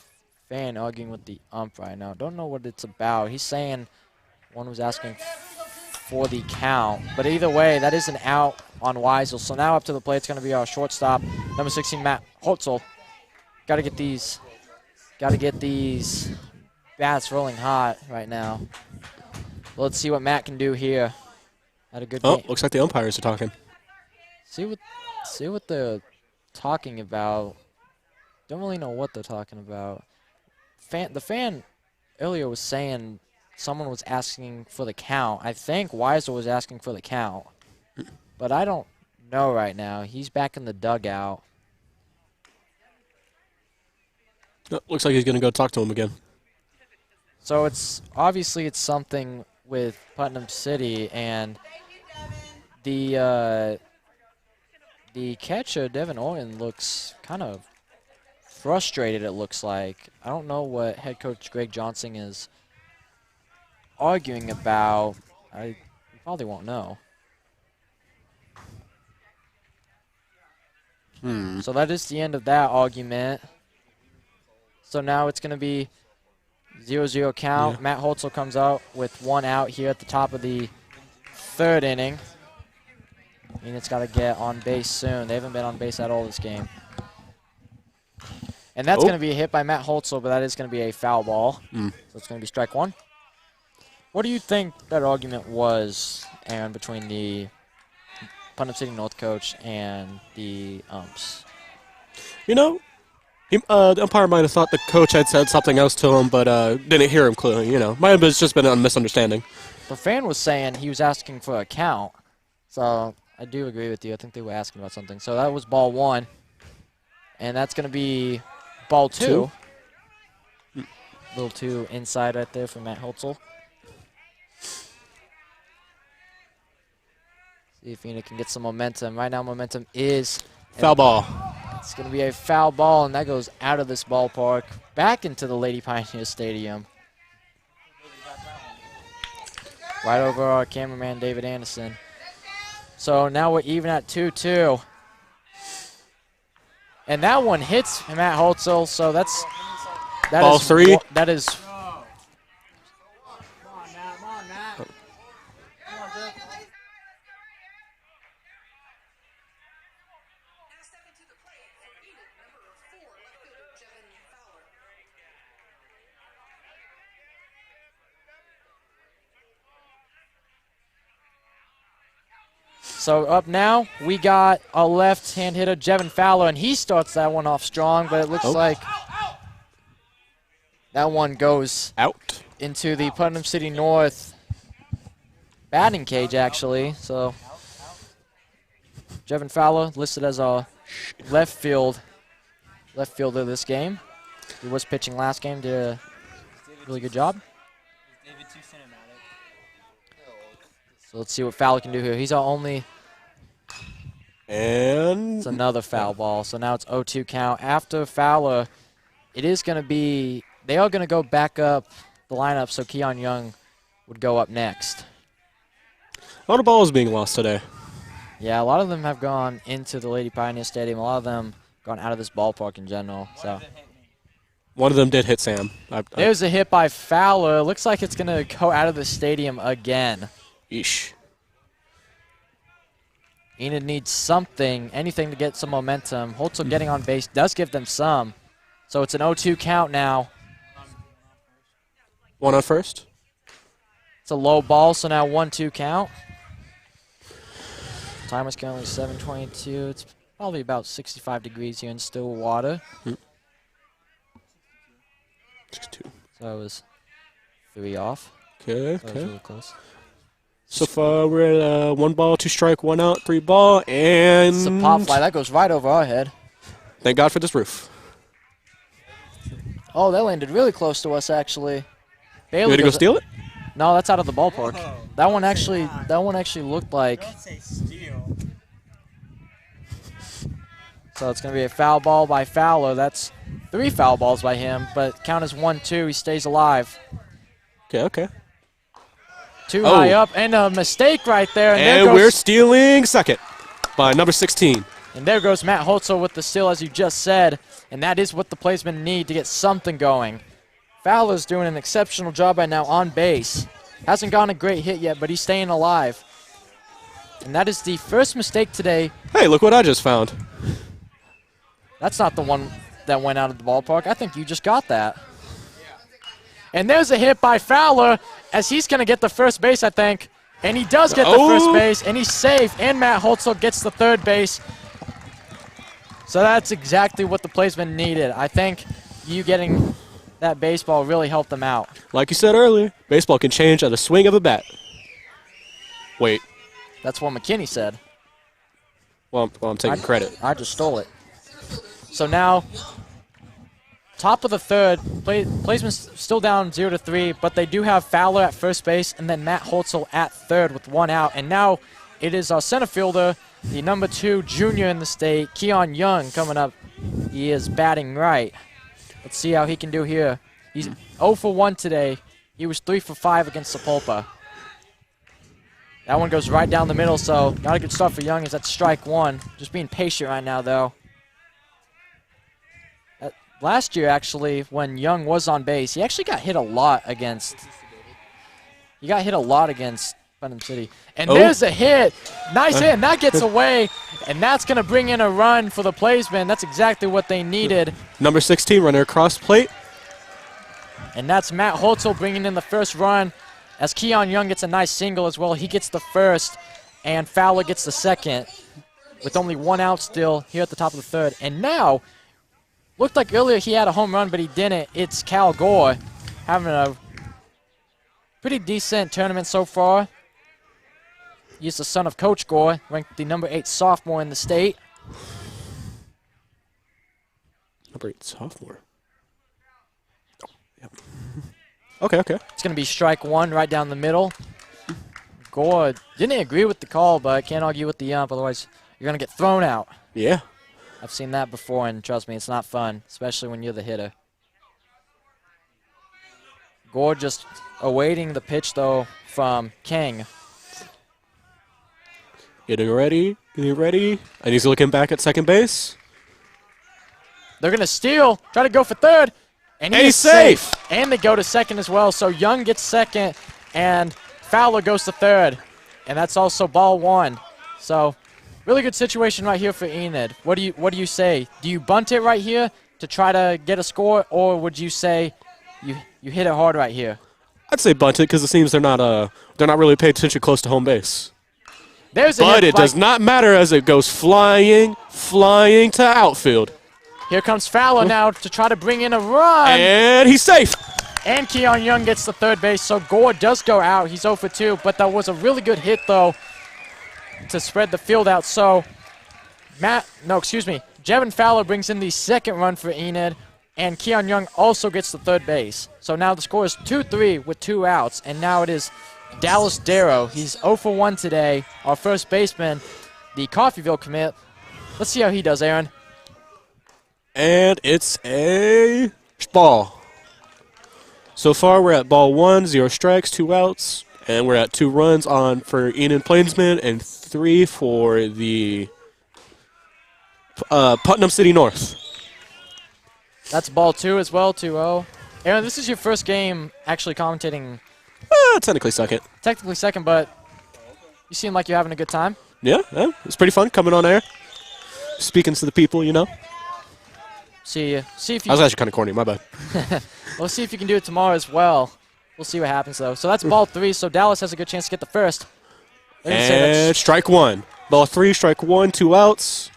fan arguing with the ump right now. Don't know what it's about. He's saying one was asking for the count. But either way, that is an out on Weisel. So now up to the plate, it's going to be our shortstop, number 16, Matt Holtzel. Got to get these bats rolling hot right now. Let's see what Matt can do here. Had a good game. Looks like the umpires are talking. See what they're talking about. Don't really know what they're talking about. The fan earlier was saying someone was asking for the count. I think Weisel was asking for the count. But I don't know right now. He's back in the dugout. Looks like he's going to go talk to him again. So it's something with Putnam City, and the catcher, Devin Orton, looks kind of frustrated, it looks like. I don't know what head coach Greg Johnson is arguing about. I probably won't know. So that is the end of that argument. So now it's going to be 0-0 count. Yeah. Matt Holtzel comes out with 1 out here at the top of the third inning. Enid's got to get on base soon. They haven't been on base at all this game. And that's going to be a hit by Matt Holtzel, but that is going to be a foul ball. So it's going to be strike one. What do you think that argument was, Aaron, between the Putnam City North coach and the umps? You know, the umpire might have thought the coach had said something else to him, but didn't hear him clearly. You know, might have just been a misunderstanding. The fan was saying he was asking for a count. So I do agree with you. I think they were asking about something. So that was ball one. And that's going to be ball two. Little two inside right there for Matt Holtzel. See if Enid can get some momentum. Right now momentum is Foul ball. It's going to be a foul ball, and that goes out of this ballpark, back into the Lady Pioneer Stadium. Right over our cameraman, David Anderson. So now we're even at 2-2. And that one hits Matt Holtzel, so that ball is three. That is. So up now, we got a left-hand hitter, Jevin Fowler, and he starts that one off strong, but it looks like that one goes out into the Putnam City North batting cage, actually. So Jevin Fowler listed as a left fielder this game. He was pitching last game, did a really good job. So let's see what Fowler can do here. He's our only. and It's another foul ball. So now it's 0-2 count. After Fowler, it is going to be. They are going to go back up the lineup, so Keon Young would go up next. a lot of balls being lost today. Yeah, a lot of them have gone into the Lady Pioneer Stadium. A lot of them gone out of this ballpark in general. So One of them did hit Sam. there's a hit by Fowler. Looks like it's going to go out of the stadium again. Yeesh. Enid needs something, anything to get some momentum. Holtzel getting on base does give them some. So it's an 0-2 count now. One on first. It's a low ball, so now 1-2 count. Timer's currently 7:22. It's probably about 65 degrees here in Stillwater. 6-2. So it was 3 off. Okay, That was okay. really close. So far, we're at 1 ball, 2 strike, 1 out, 3 ball, and It's a pop fly. That goes right over our head. thank God for this roof. Oh, that landed really close to us, actually. You Bailey ready to go does it- steal it? No, that's out of the ballpark. That one actually looked like. So it's going to be a foul ball by Fowler. That's 3 foul balls by him, but count as 1-2. He stays alive. Okay, okay. Too Oh. high up, and a mistake right there. And, there And we're goes, stealing second by number 16. and there goes Matt Holtzel with the steal, as you just said. And that is what the Plainsmen need to get something going. Fowler's doing an exceptional job right now on base. Hasn't gotten a great hit yet, but he's staying alive. And that is the first mistake today. Hey, look what I just found. That's not the one that went out of the ballpark. I think you just got that. And there's a hit by Fowler, as he's going to get the first base, I think. And he does get the first base, and he's safe. And Matt Holtzel gets the third base. So that's exactly what the Plainsmen needed. I think you getting that baseball really helped them out. Like you said earlier, baseball can change at a swing of a bat. Wait. That's what McKinney said. Well, I'm taking credit. I just stole it. So now, top of the third, Plainsman's still down 0-3, but they do have Fowler at first base and then Matt Holtzel at third with 1 out. And now it is our center fielder, the number 2 junior in the state, Keon Young, coming up. He is batting right. Let's see how he can do here. He's 0 for 1 today. He was 3 for 5 against Sapulpa. That one goes right down the middle, so not a good start for Young. Is at strike 1. Just being patient right now, though. Last year, actually, when Young was on base, he actually got hit a lot against. He got hit a lot against Putnam City. And there's a hit. Nice hit, and that gets away. And that's going to bring in a run for the Plainsmen. That's exactly what they needed. Number 16, runner across plate. And that's Matt Holtzel bringing in the first run. As Keon Young gets a nice single as well. He gets the first, and Fowler gets the second. With only 1 out still here at the top of the third. And now, looked like earlier he had a home run, but he didn't. It's Cal Gore having a pretty decent tournament so far. He's the son of Coach Gore, ranked the number 8 sophomore in the state. Number 8 sophomore. Oh, yep. Okay, okay. It's going to be strike 1 right down the middle. Gore didn't agree with the call, but can't argue with the ump, otherwise you're going to get thrown out. Yeah. I've seen that before, and trust me, it's not fun, especially when you're the hitter. Gore just awaiting the pitch, though, from King. Getting ready. Getting ready. And he's looking back at second base. They're going to steal, try to go for third, and he's safe. And they go to second as well, so Young gets second, and Fowler goes to third. And that's also ball 1. So, really good situation right here for Enid. What do you say? Do you bunt it right here to try to get a score, or would you say you hit it hard right here? I'd say bunt it because it seems they're not really paying attention close to home base. There's a But hit it does not matter as it goes flying to outfield. Here comes Fowler now to try to bring in a run. And he's safe. And Keon Young gets the third base, so Gore does go out. He's 0 for 2, but that was a really good hit, though, to spread the field out. So, Jevin Fowler brings in the second run for Enid, and Keon Young also gets the third base. So now the score is 2-3 with 2 outs, and now it is Dallas Darrow. He's 0 for 1 today, our first baseman, the Coffeyville commit. Let's see how he does, Aaron. And it's a ball. So far, we're at ball 1, 0 strikes, 2 outs, and we're at 2 runs on for Enid Plainsmen and 3 for the Putnam City North. That's ball 2 as well, 2-0. Aaron, this is your first game actually commentating. Technically second. Technically second, but you seem like you're having a good time. Yeah, it's pretty fun coming on air, speaking to the people, you know. See if you. I was actually kind of corny, my bad. We'll see if you can do it tomorrow as well. We'll see what happens, though. So that's ball 3, so Dallas has a good chance to get the first. And strike 1. Ball 3, strike 1, 2 outs.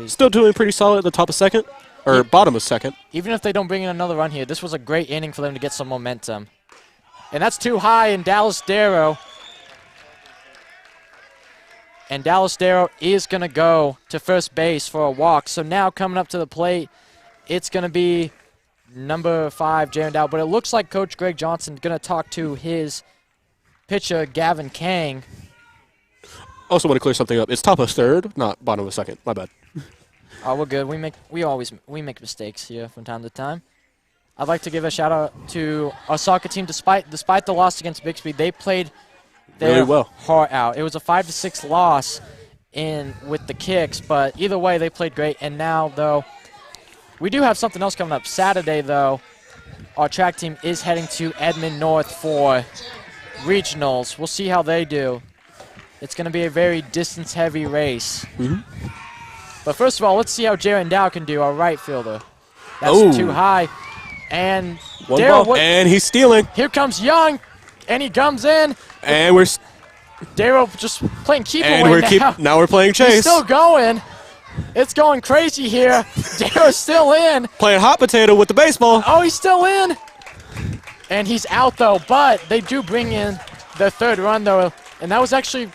Still doing pretty solid at the top of second, or bottom of second. Even if they don't bring in another run here, this was a great inning for them to get some momentum. And that's too high in Dallas Darrow. And Dallas Darrow is going to go to first base for a walk. So now coming up to the plate, it's going to be number 5, Jaron Dow. But it looks like Coach Greg Johnson is going to talk to his pitcher, Gavin Kang. Also want to clear something up. It's top of third, not bottom of second. My bad. Oh, we're good. We make mistakes here from time to time. I'd like to give a shout out to our soccer team. Despite the loss against Bixby, they played their really well. heart out. It was a 5-6 loss with the kicks, but either way, they played great. And now, though, we do have something else coming up. Saturday, though, our track team is heading to Edmond North for regionals. We'll see how they do. It's going to be a very distance-heavy race. But first of all, let's see how Jaron Dow can do, our right fielder. That's too high. And and he's stealing. Here comes Young, and he comes in. And we're Darrow just playing keep and away now. now we're playing chase. He's still going. It's going crazy here. Darrow's still in. Playing hot potato with the baseball. Oh, he's still in. And he's out, though. But they do bring in their third run, though. And that was actually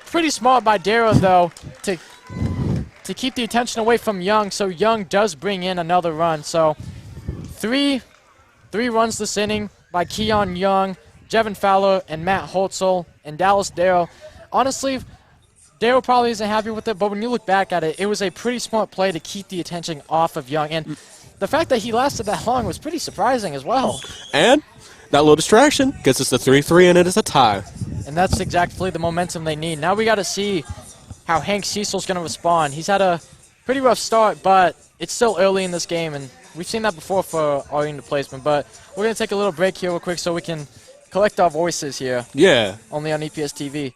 pretty smart by Darrow, though, to keep the attention away from Young. So Young does bring in another run. So three runs this inning by Keon Young, Jevin Fowler, and Matt Holtzel, and Dallas Darrow. Honestly, Darrow probably isn't happy with it, but when you look back at it, it was a pretty smart play to keep the attention off of Young. And the fact that he lasted that long was pretty surprising as well. And that little distraction gets us to 3-3, and it is a tie. And that's exactly the momentum they need. Now we got to see how Hank Cecil's going to respond. He's had a pretty rough start, but it's still early in this game, and we've seen that before for our Enid Plainsmen. But we're going to take a little break here real quick so we can collect our voices here. Yeah. Only on EPS TV.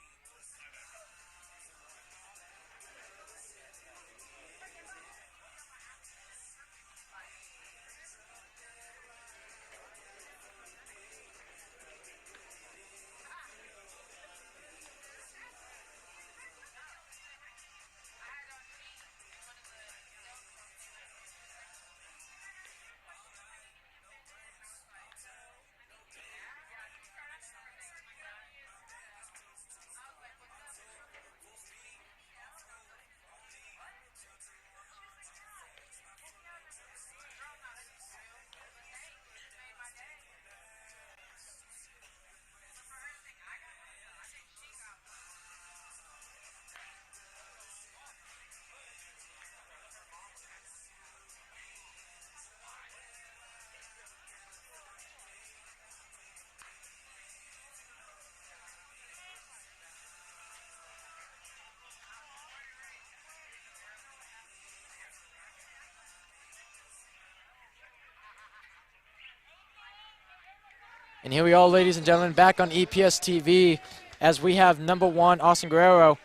And here we are, ladies and gentlemen, back on EPS TV as we have number 1, Austin Guerrero,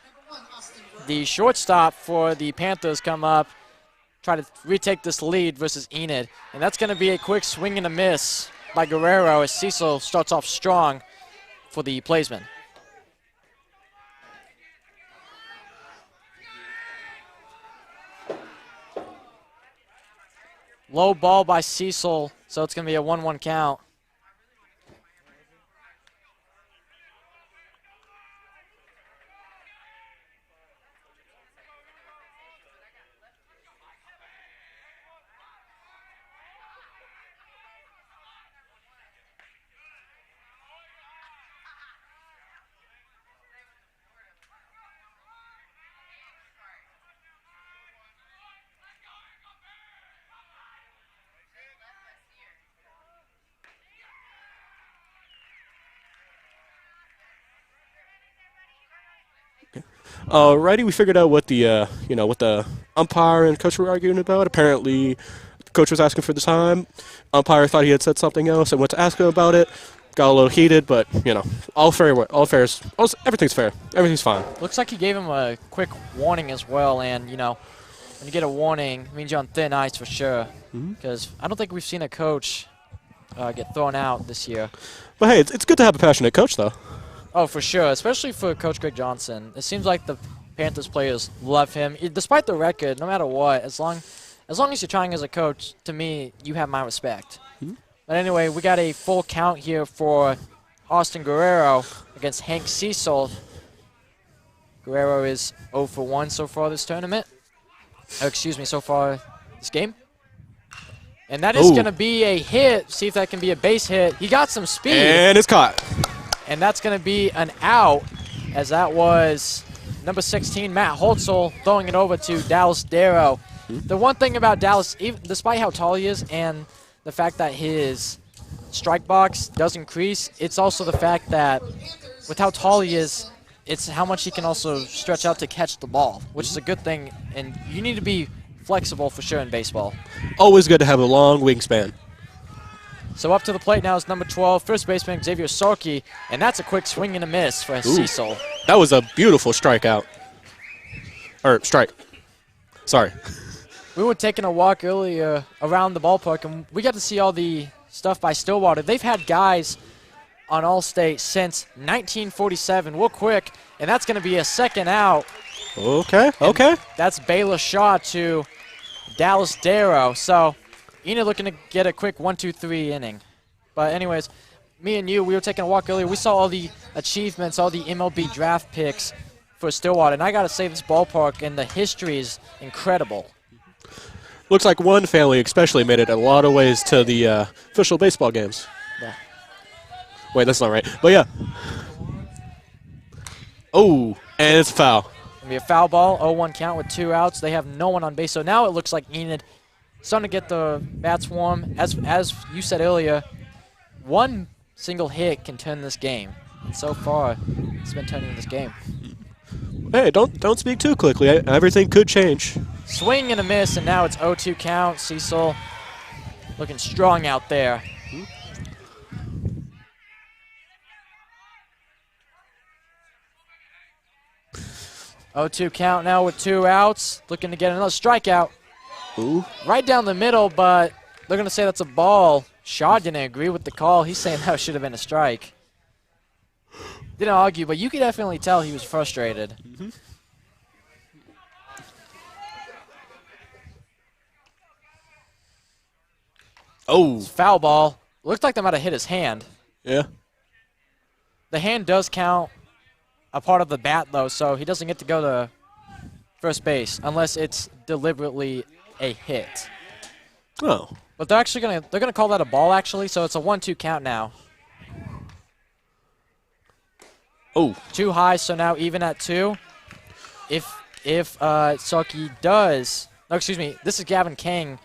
the shortstop for the Panthers, come up, try to retake this lead versus Enid. And that's going to be a quick swing and a miss by Guerrero as Cecil starts off strong for the Plainsmen. Low ball by Cecil, so it's going to be a 1-1 count. Alrighty, we figured out what the what the umpire and coach were arguing about. Apparently, the coach was asking for the time. Umpire thought he had said something else and went to ask him about it. Got a little heated, but all fair. All fair. Everything's fair. Everything's fine. Looks like he gave him a quick warning as well, and when you get a warning, it means you're on thin ice for sure. Because I don't think we've seen a coach get thrown out this year. But hey, it's good to have a passionate coach, though. Oh, for sure, especially for Coach Greg Johnson. It seems like the Panthers players love him, despite the record. No matter what, as long as you're trying as a coach, to me, you have my respect. But anyway, we got a full count here for Austin Guerrero against Hank Cecil. Guerrero is 0 for 1 so far this tournament. Oh, excuse me, so far this game. And that is going to be a hit. See if that can be a base hit. He got some speed. And it's caught. And that's going to be an out, as that was number 16, Matt Holtzel, throwing it over to Dallas Darrow. The one thing about Dallas, even despite how tall he is and the fact that his strike box does increase, it's also the fact that with how tall he is, it's how much he can also stretch out to catch the ball, which is a good thing. And you need to be flexible for sure in baseball. Always good to have a long wingspan. So up to the plate now is number 12, first baseman Xavier Sorky, and that's a quick swing and a miss for Cecil. That was a beautiful strikeout. Or strike. Sorry. We were taking a walk earlier around the ballpark, and we got to see all the stuff by Stillwater. They've had guys on All-State since 1947, real quick, and that's going to be a second out. Okay, and that's Baylor Shaw to Dallas Darrow. So Enid looking to get a quick 1-2-3 inning. But anyways, me and you, we were taking a walk earlier. We saw all the achievements, all the MLB draft picks for Stillwater. And I got to say, this ballpark and the history is incredible. Looks like one family especially made it in a lot of ways to the official baseball games. Yeah. Wait, that's not right. But yeah. Oh, and it's foul. Going to be a foul ball, 0-1 count with 2 outs. They have no one on base. So now it looks like Enid starting to get the bats warm. As you said earlier, one single hit can turn this game. And so far, it's been turning this game. Hey, don't speak too quickly. Everything could change. Swing and a miss, and now it's 0-2 count. Cecil looking strong out there. Oh, 2 count now with 2 outs. Looking to get another strikeout. Ooh. Right down the middle, but they're going to say that's a ball. Shaw didn't agree with the call. He's saying that should have been a strike. Didn't argue, but you could definitely tell he was frustrated. Oh. Foul ball. Looked like they might have hit his hand. Yeah. The hand does count a part of the bat, though, so he doesn't get to go to first base unless it's deliberately a hit. Oh. But they're actually gonna call that a ball, actually, so it's a 1-2 count now. Oh. 2 high, so now even at 2. If Saki does, no, excuse me, this is Gavin King.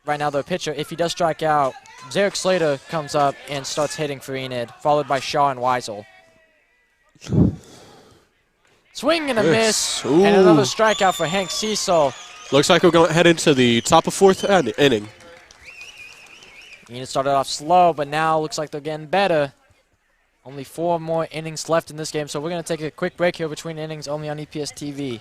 Right now, the pitcher, if he does strike out, Zarek Slater comes up and starts hitting for Enid, followed by Shaw and Weisel. Swing and a miss, Ooh. and another strikeout for Hank Cecil. Looks like we're going to head into the top of 4th inning. Enid started off slow, but now looks like they're getting better. Only 4 more innings left in this game, so we're going to take a quick break here between innings, only on EPS TV.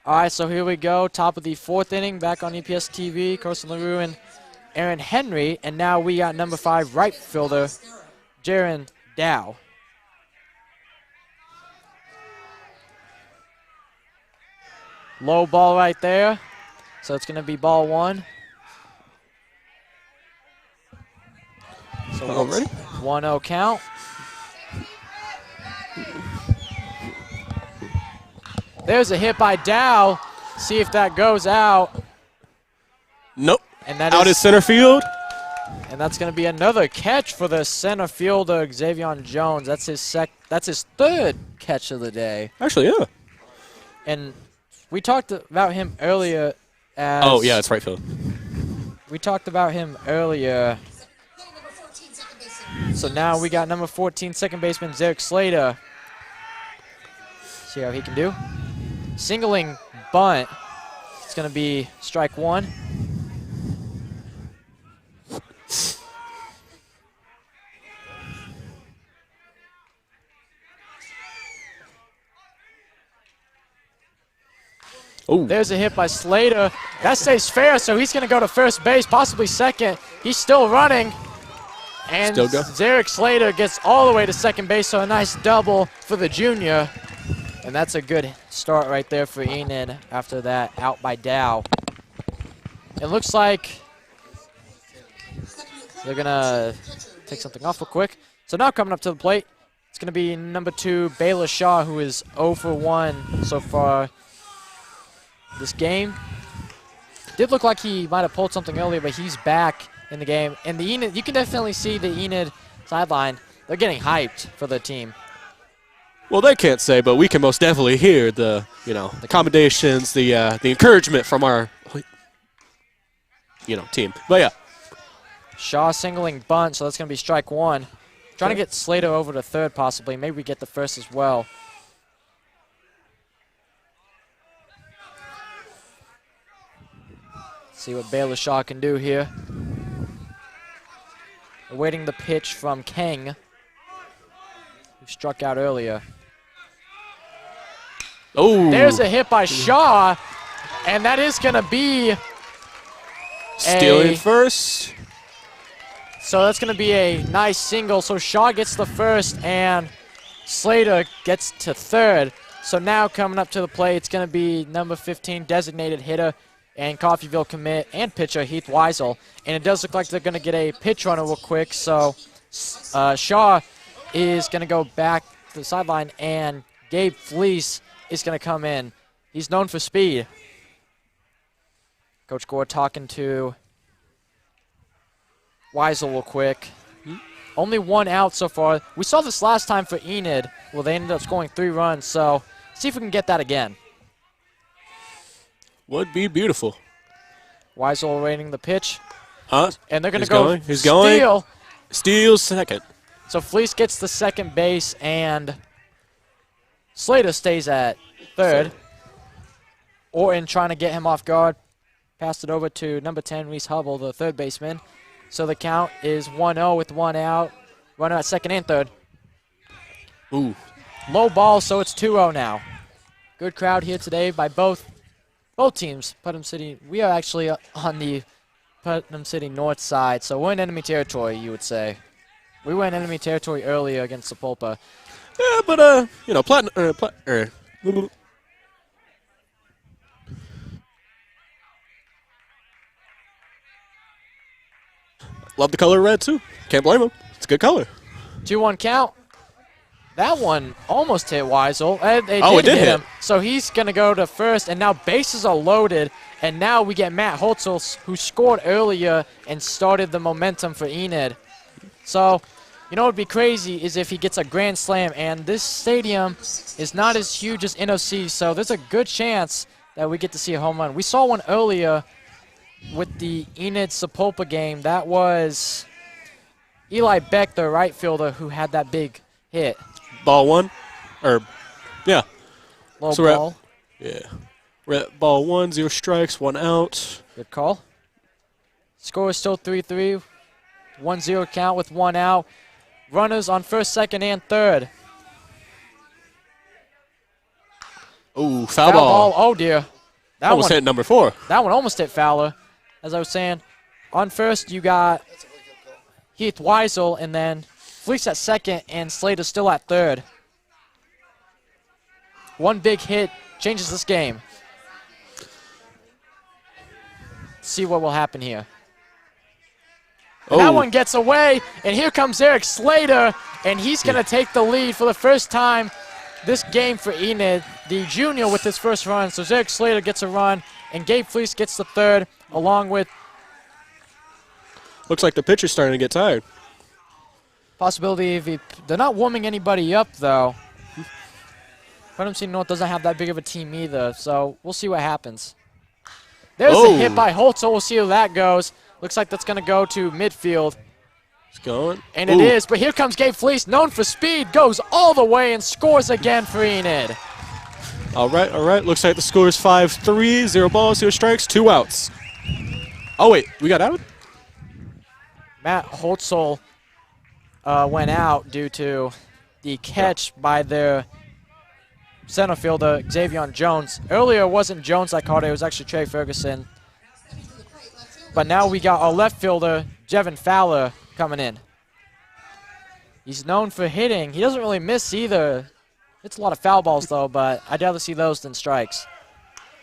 All right, so here we go. Top of the 4th inning, back on EPS TV. Carson LaRue and Aaron Henry. And now we got number 5 right fielder, Jaron Dow. Low ball right there. So it's going to be ball 1. So Already? 1-0 count. There's a hit by Dow. See if that goes out. Nope. And that Out is at center field. And that's going to be another catch for the center fielder, Xavion Jones. That's his 3rd catch of the day. Actually, yeah. And we talked about him earlier as... Oh, yeah, it's right field. We talked about him earlier. So now we got number 14, second baseman, Zarek Slater. See how he can do. Singling bunt. It's going to be strike 1. Ooh. There's a hit by Slater. That stays fair, so he's going to go to first base, possibly second. He's still running. And Still go. Zarek Slater gets all the way to second base, so a nice double for the junior. And that's a good start right there for Enid after that out by Dow. It looks like they're going to take something off real quick. So now coming up to the plate, it's going to be number 2, Baylor Shaw, who is 0 for 1 so far this game. Did look like he might have pulled something earlier, but he's back in the game. And the Enid, you can definitely see the Enid sideline. They're getting hyped for their team. Well, they can't say, but we can most definitely hear the, the accommodations, the encouragement from our, team. But yeah. Shaw singling bunt, so that's going to be strike 1. Trying to get Slater over to third possibly. Maybe we get the first as well. See what Baylor Shaw can do here. Awaiting the pitch from Kang, who struck out earlier. Oh. There's a hit by Shaw, and that is going to be stealing first. So that's going to be a nice single. So Shaw gets the first, and Slater gets to third. So now coming up to the plate, it's going to be number 15, designated hitter, and Coffeyville commit and pitcher Heath Weisel. And it does look like they're going to get a pitch runner real quick. So Shaw is going to go back to the sideline, and Gabe Fleece is going to come in. He's known for speed. Coach Gore talking to Weisel real quick. Only 1 out so far. We saw this last time for Enid. Well, they ended up scoring 3 runs. So see if we can get that again. Would be beautiful. Weisel awaiting the pitch. Huh? And they're going to go He's going. steal. Steals second. So Fleece gets the second base, and Slater stays at third. Orton trying to get him off guard. Passed it over to number 10, Reese Hubble, the third baseman. So the count is 1-0 with 1 out. Runner at second and third. Ooh. Low ball, so it's 2-0 now. Good crowd here today by both teams. Putnam City, we are actually on the Putnam City north side, so we're in enemy territory, you would say. We were in enemy territory earlier against Sapulpa. Yeah, but, love the color red, too. Can't blame him. It's a good color. 2-1 count. That one almost hit Weisel. It did hit him. So he's going to go to first, and now bases are loaded. And now we get Matt Holtzel, who scored earlier and started the momentum for Enid. So, you know what would be crazy is if he gets a grand slam, and this stadium is not as huge as NOC, so there's a good chance that we get to see a home run. We saw one earlier with the Enid-Sapulpa game. That was Eli Beck, the right fielder, who had that big hit. Ball 1? Yeah. Low So ball. We're at ball 1, 0 strikes, 1 out. Good call. Score is still 3-3. 1-0 count with 1 out. Runners on first, second, and third. Ooh, foul ball. Oh, dear. That Almost one, hit number 4. That one almost hit Fowler. As I was saying, on first you got Heath Weisel, and then Fleece at second, and Slater still at third. One big hit changes this game. See what will happen here. And that one gets away, and here comes Eric Slater, and he's going to take the lead for the first time this game for Enid, the junior with his first run. So Eric Slater gets a run, and Gabe Fleece gets the third, along with... Looks like the pitcher's starting to get tired. Possibility of... They're not warming anybody up, though. Putnam City North doesn't have that big of a team either, so we'll see what happens. There's a hit by Holtz, we'll see how that goes. Looks like that's going to go to midfield. It's going. And it is, but here comes Gabe Fleece, known for speed, goes all the way and scores again for Enid. All right, all right. Looks like the score is 5-3, 0 balls, 0 strikes, 2 outs. Oh, wait, we got out? Matt Holtzel went out due to the catch by their center fielder, Xavier Jones. Earlier, it wasn't Jones that caught it. It was actually Trey Ferguson. But now we got our left fielder, Jevin Fowler, coming in. He's known for hitting. He doesn't really miss either. It's a lot of foul balls, though, but I'd rather see those than strikes.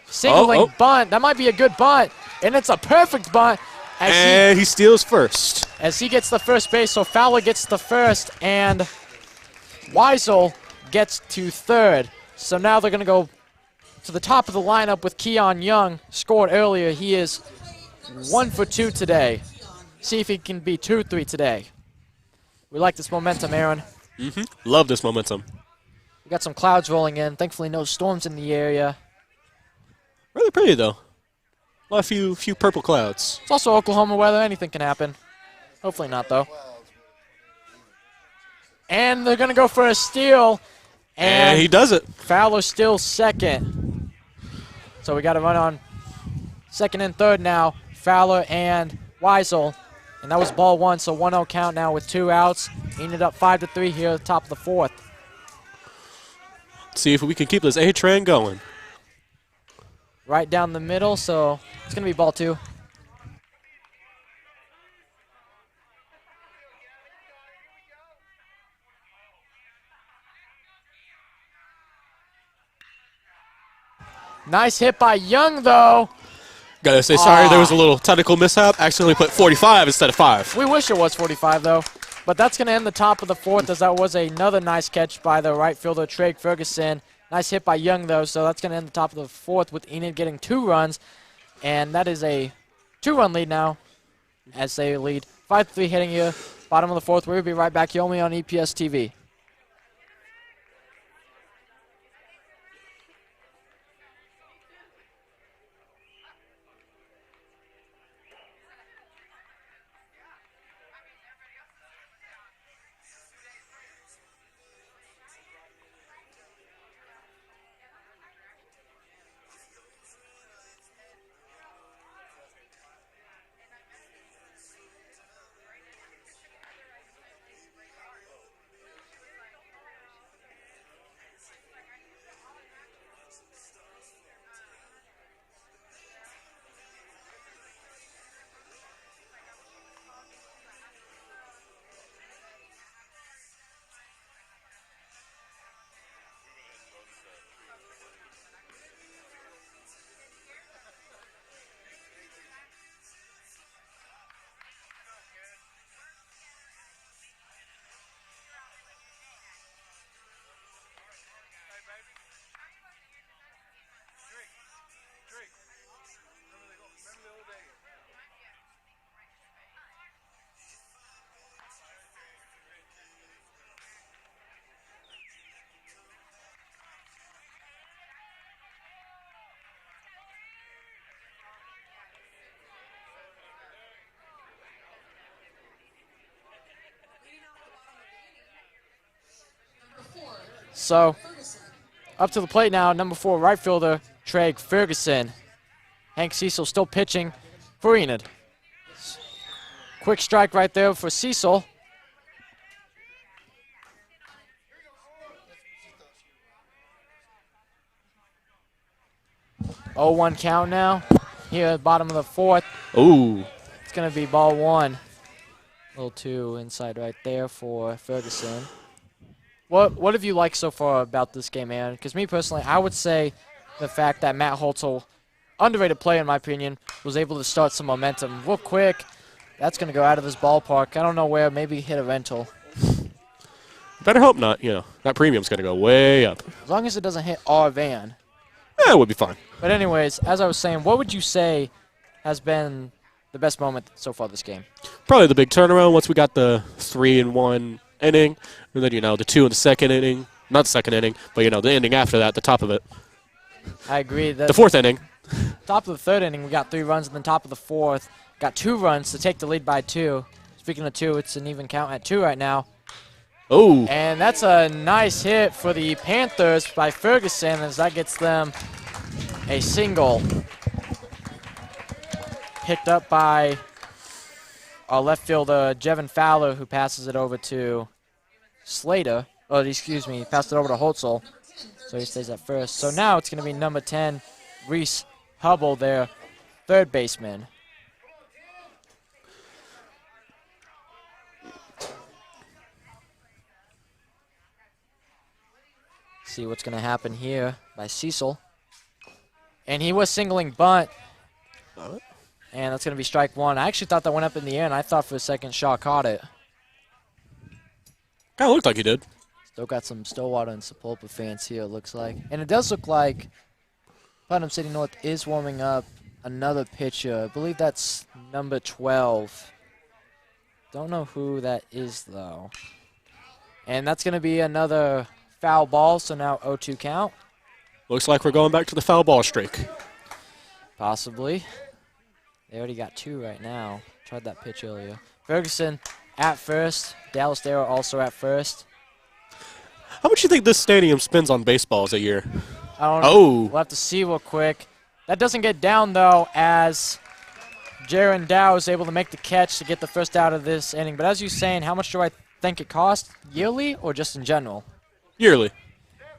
Singling bunt. That might be a good bunt. And it's a perfect bunt. And he steals first. As he gets the first base, so Fowler gets the first, and Weisel gets to third. So now they're going to go to the top of the lineup with Keon Young. Scored earlier. He is 1 for 2 today. See if he can be 2-3 today. We like this momentum, Aaron. Love this momentum. We got some clouds rolling in. Thankfully, no storms in the area. Really pretty, though. A lot of few purple clouds. It's also Oklahoma weather. Anything can happen. Hopefully not, though. And they're going to go for a steal. And he does it. Fowler still second. So we got to run on second and third now. Fowler and Weisel. And that was ball 1, so 1-0 count now with 2 outs. Ended up 5-3 here at the top of the 4th. See if we can keep this A train going. Right down the middle, so it's going to be ball 2. Nice hit by Young, though. Gotta say sorry, there was a little technical mishap. Accidentally put 45 instead of 5. We wish it was 45, though. But that's going to end the top of the 4th, as that was another nice catch by the right fielder, Trey Ferguson. Nice hit by Young, though, so that's going to end the top of the 4th with Enid getting 2 runs. And that is a 2-run lead now, as they lead 5-3 hitting here. Bottom of the 4th. We'll be right back here only on EPS TV. So, up to the plate now, number 4 right fielder, Trey Ferguson. Hank Cecil still pitching for Enid. Quick strike right there for Cecil. 0-1 count now. Here at the bottom of the fourth. Ooh. It's going to be ball one. Little two inside right there for Ferguson. What have you liked so far about this game, man? Because me personally, I would say the fact that Matt Holtzel, underrated player in my opinion, was able to start some momentum real quick. That's going to go out of this ballpark. I don't know where. Maybe hit a rental. Better hope not. You know, that premium's going to go way up. As long as it doesn't hit our van. Yeah, it would be fine. But anyways, as I was saying, what would you say has been the best moment so far this game? Probably the big turnaround once we got the 3-1 inning. And then, you know, the 2 in the second inning. Not the second inning, but, you know, the inning after that, the top of it. I agree. The fourth inning. Top of the third inning, we got 3 runs, and then top of the fourth, got 2 runs to take the lead by 2. Speaking of 2, it's an even count at 2 right now. Oh. And that's a nice hit for the Panthers by Ferguson as that gets them a single. Picked up by our left fielder, Jevin Fowler, who passes it over to Slater. Oh, excuse me, he passed it over to Holtzel. So he stays at first. So now it's going to be number 10, Reese Hubble, their third baseman. See what's going to happen here by Cecil. And he was singling bunt. And that's going to be strike one. I actually thought that went up in the air, and I thought for a second Shaw caught it. Kind of looked like he did. Still got some Stillwater and Sepulpa fans here, it looks like. And it does look like Putnam City North is warming up another pitcher. I believe that's number 12. Don't know who that is, though. And that's going to be another foul ball, so now 0-2 count. Looks like we're going back to the foul ball streak. Possibly. They already got 2 right now. Tried that pitch earlier. Ferguson at first. Dallas Darrow also at first. How much do you think this stadium spends on baseballs a year? I don't know. Oh. We'll have to see real quick. That doesn't get down, though, as Jaron Dow is able to make the catch to get the first out of this inning. But as you're saying, how much do I think it costs? Yearly or just in general? Yearly.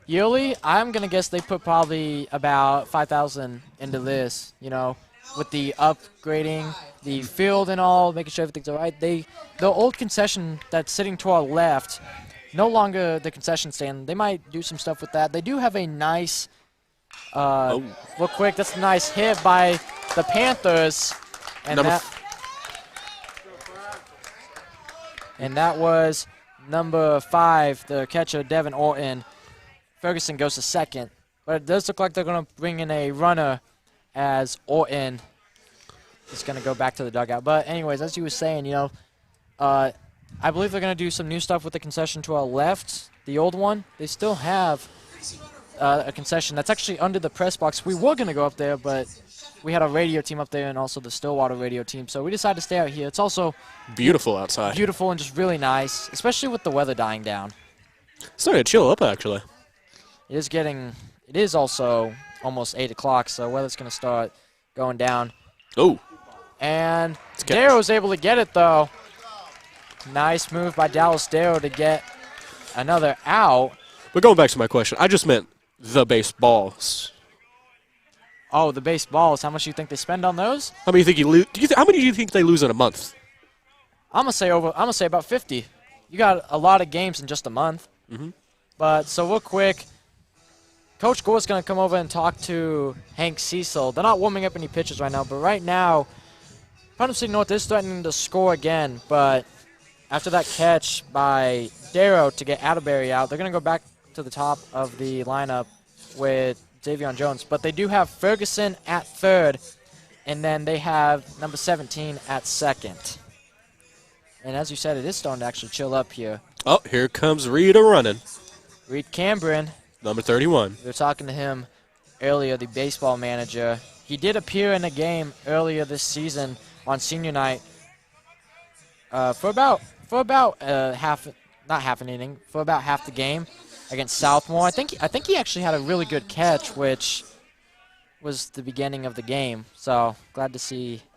Yearly, I'm going to guess they put probably about $5,000 into this, you know, with the upgrading, the field and all, making sure everything's all right. The old concession that's sitting to our left, no longer the concession stand. They might do some stuff with that. They do have a nice, real quick, that's a nice hit by the Panthers. And that was number 5, the catcher, Devin Orton. Ferguson goes to second. But it does look like they're going to bring in a runner as Orton is going to go back to the dugout. But anyways, as you were saying, you know, I believe they're going to do some new stuff with the concession to our left, the old one. They still have a concession that's actually under the press box. We were going to go up there, but we had a radio team up there and also the Stillwater radio team. So we decided to stay out here. It's also beautiful outside. Beautiful and just really nice, especially with the weather dying down. It's starting to chill up, actually. It is also almost 8 o'clock, so weather's going to start going down. Oh. And Darrow's able to get it, though. Nice move by Dallas Darrow to get another out. But going back to my question, I just meant the baseballs. Oh, the baseballs. How much do you think they spend on those? How many do you think how many do you think they lose in a month? I'm gonna say about 50. You got a lot of games in just a month. Mm-hmm. But so real quick, Coach Gore's gonna come over and talk to Hank Cecil. They're not warming up any pitches right now, but right now, Putnam City North is threatening to score again. But after that catch by Darrow to get Atterbury out, they're gonna go back to the top of the lineup with Davion Jones. But they do have Ferguson at third, and then they have number 17 at second. And as you said, it is starting to actually chill up here. Oh, here comes Reed running. Reed Cambrin. Number 31. We were talking to him earlier, the baseball manager. He did appear in a game earlier this season on senior night for about half the game against Southmore. I think he actually had a really good catch, which was the beginning of the game. So glad to see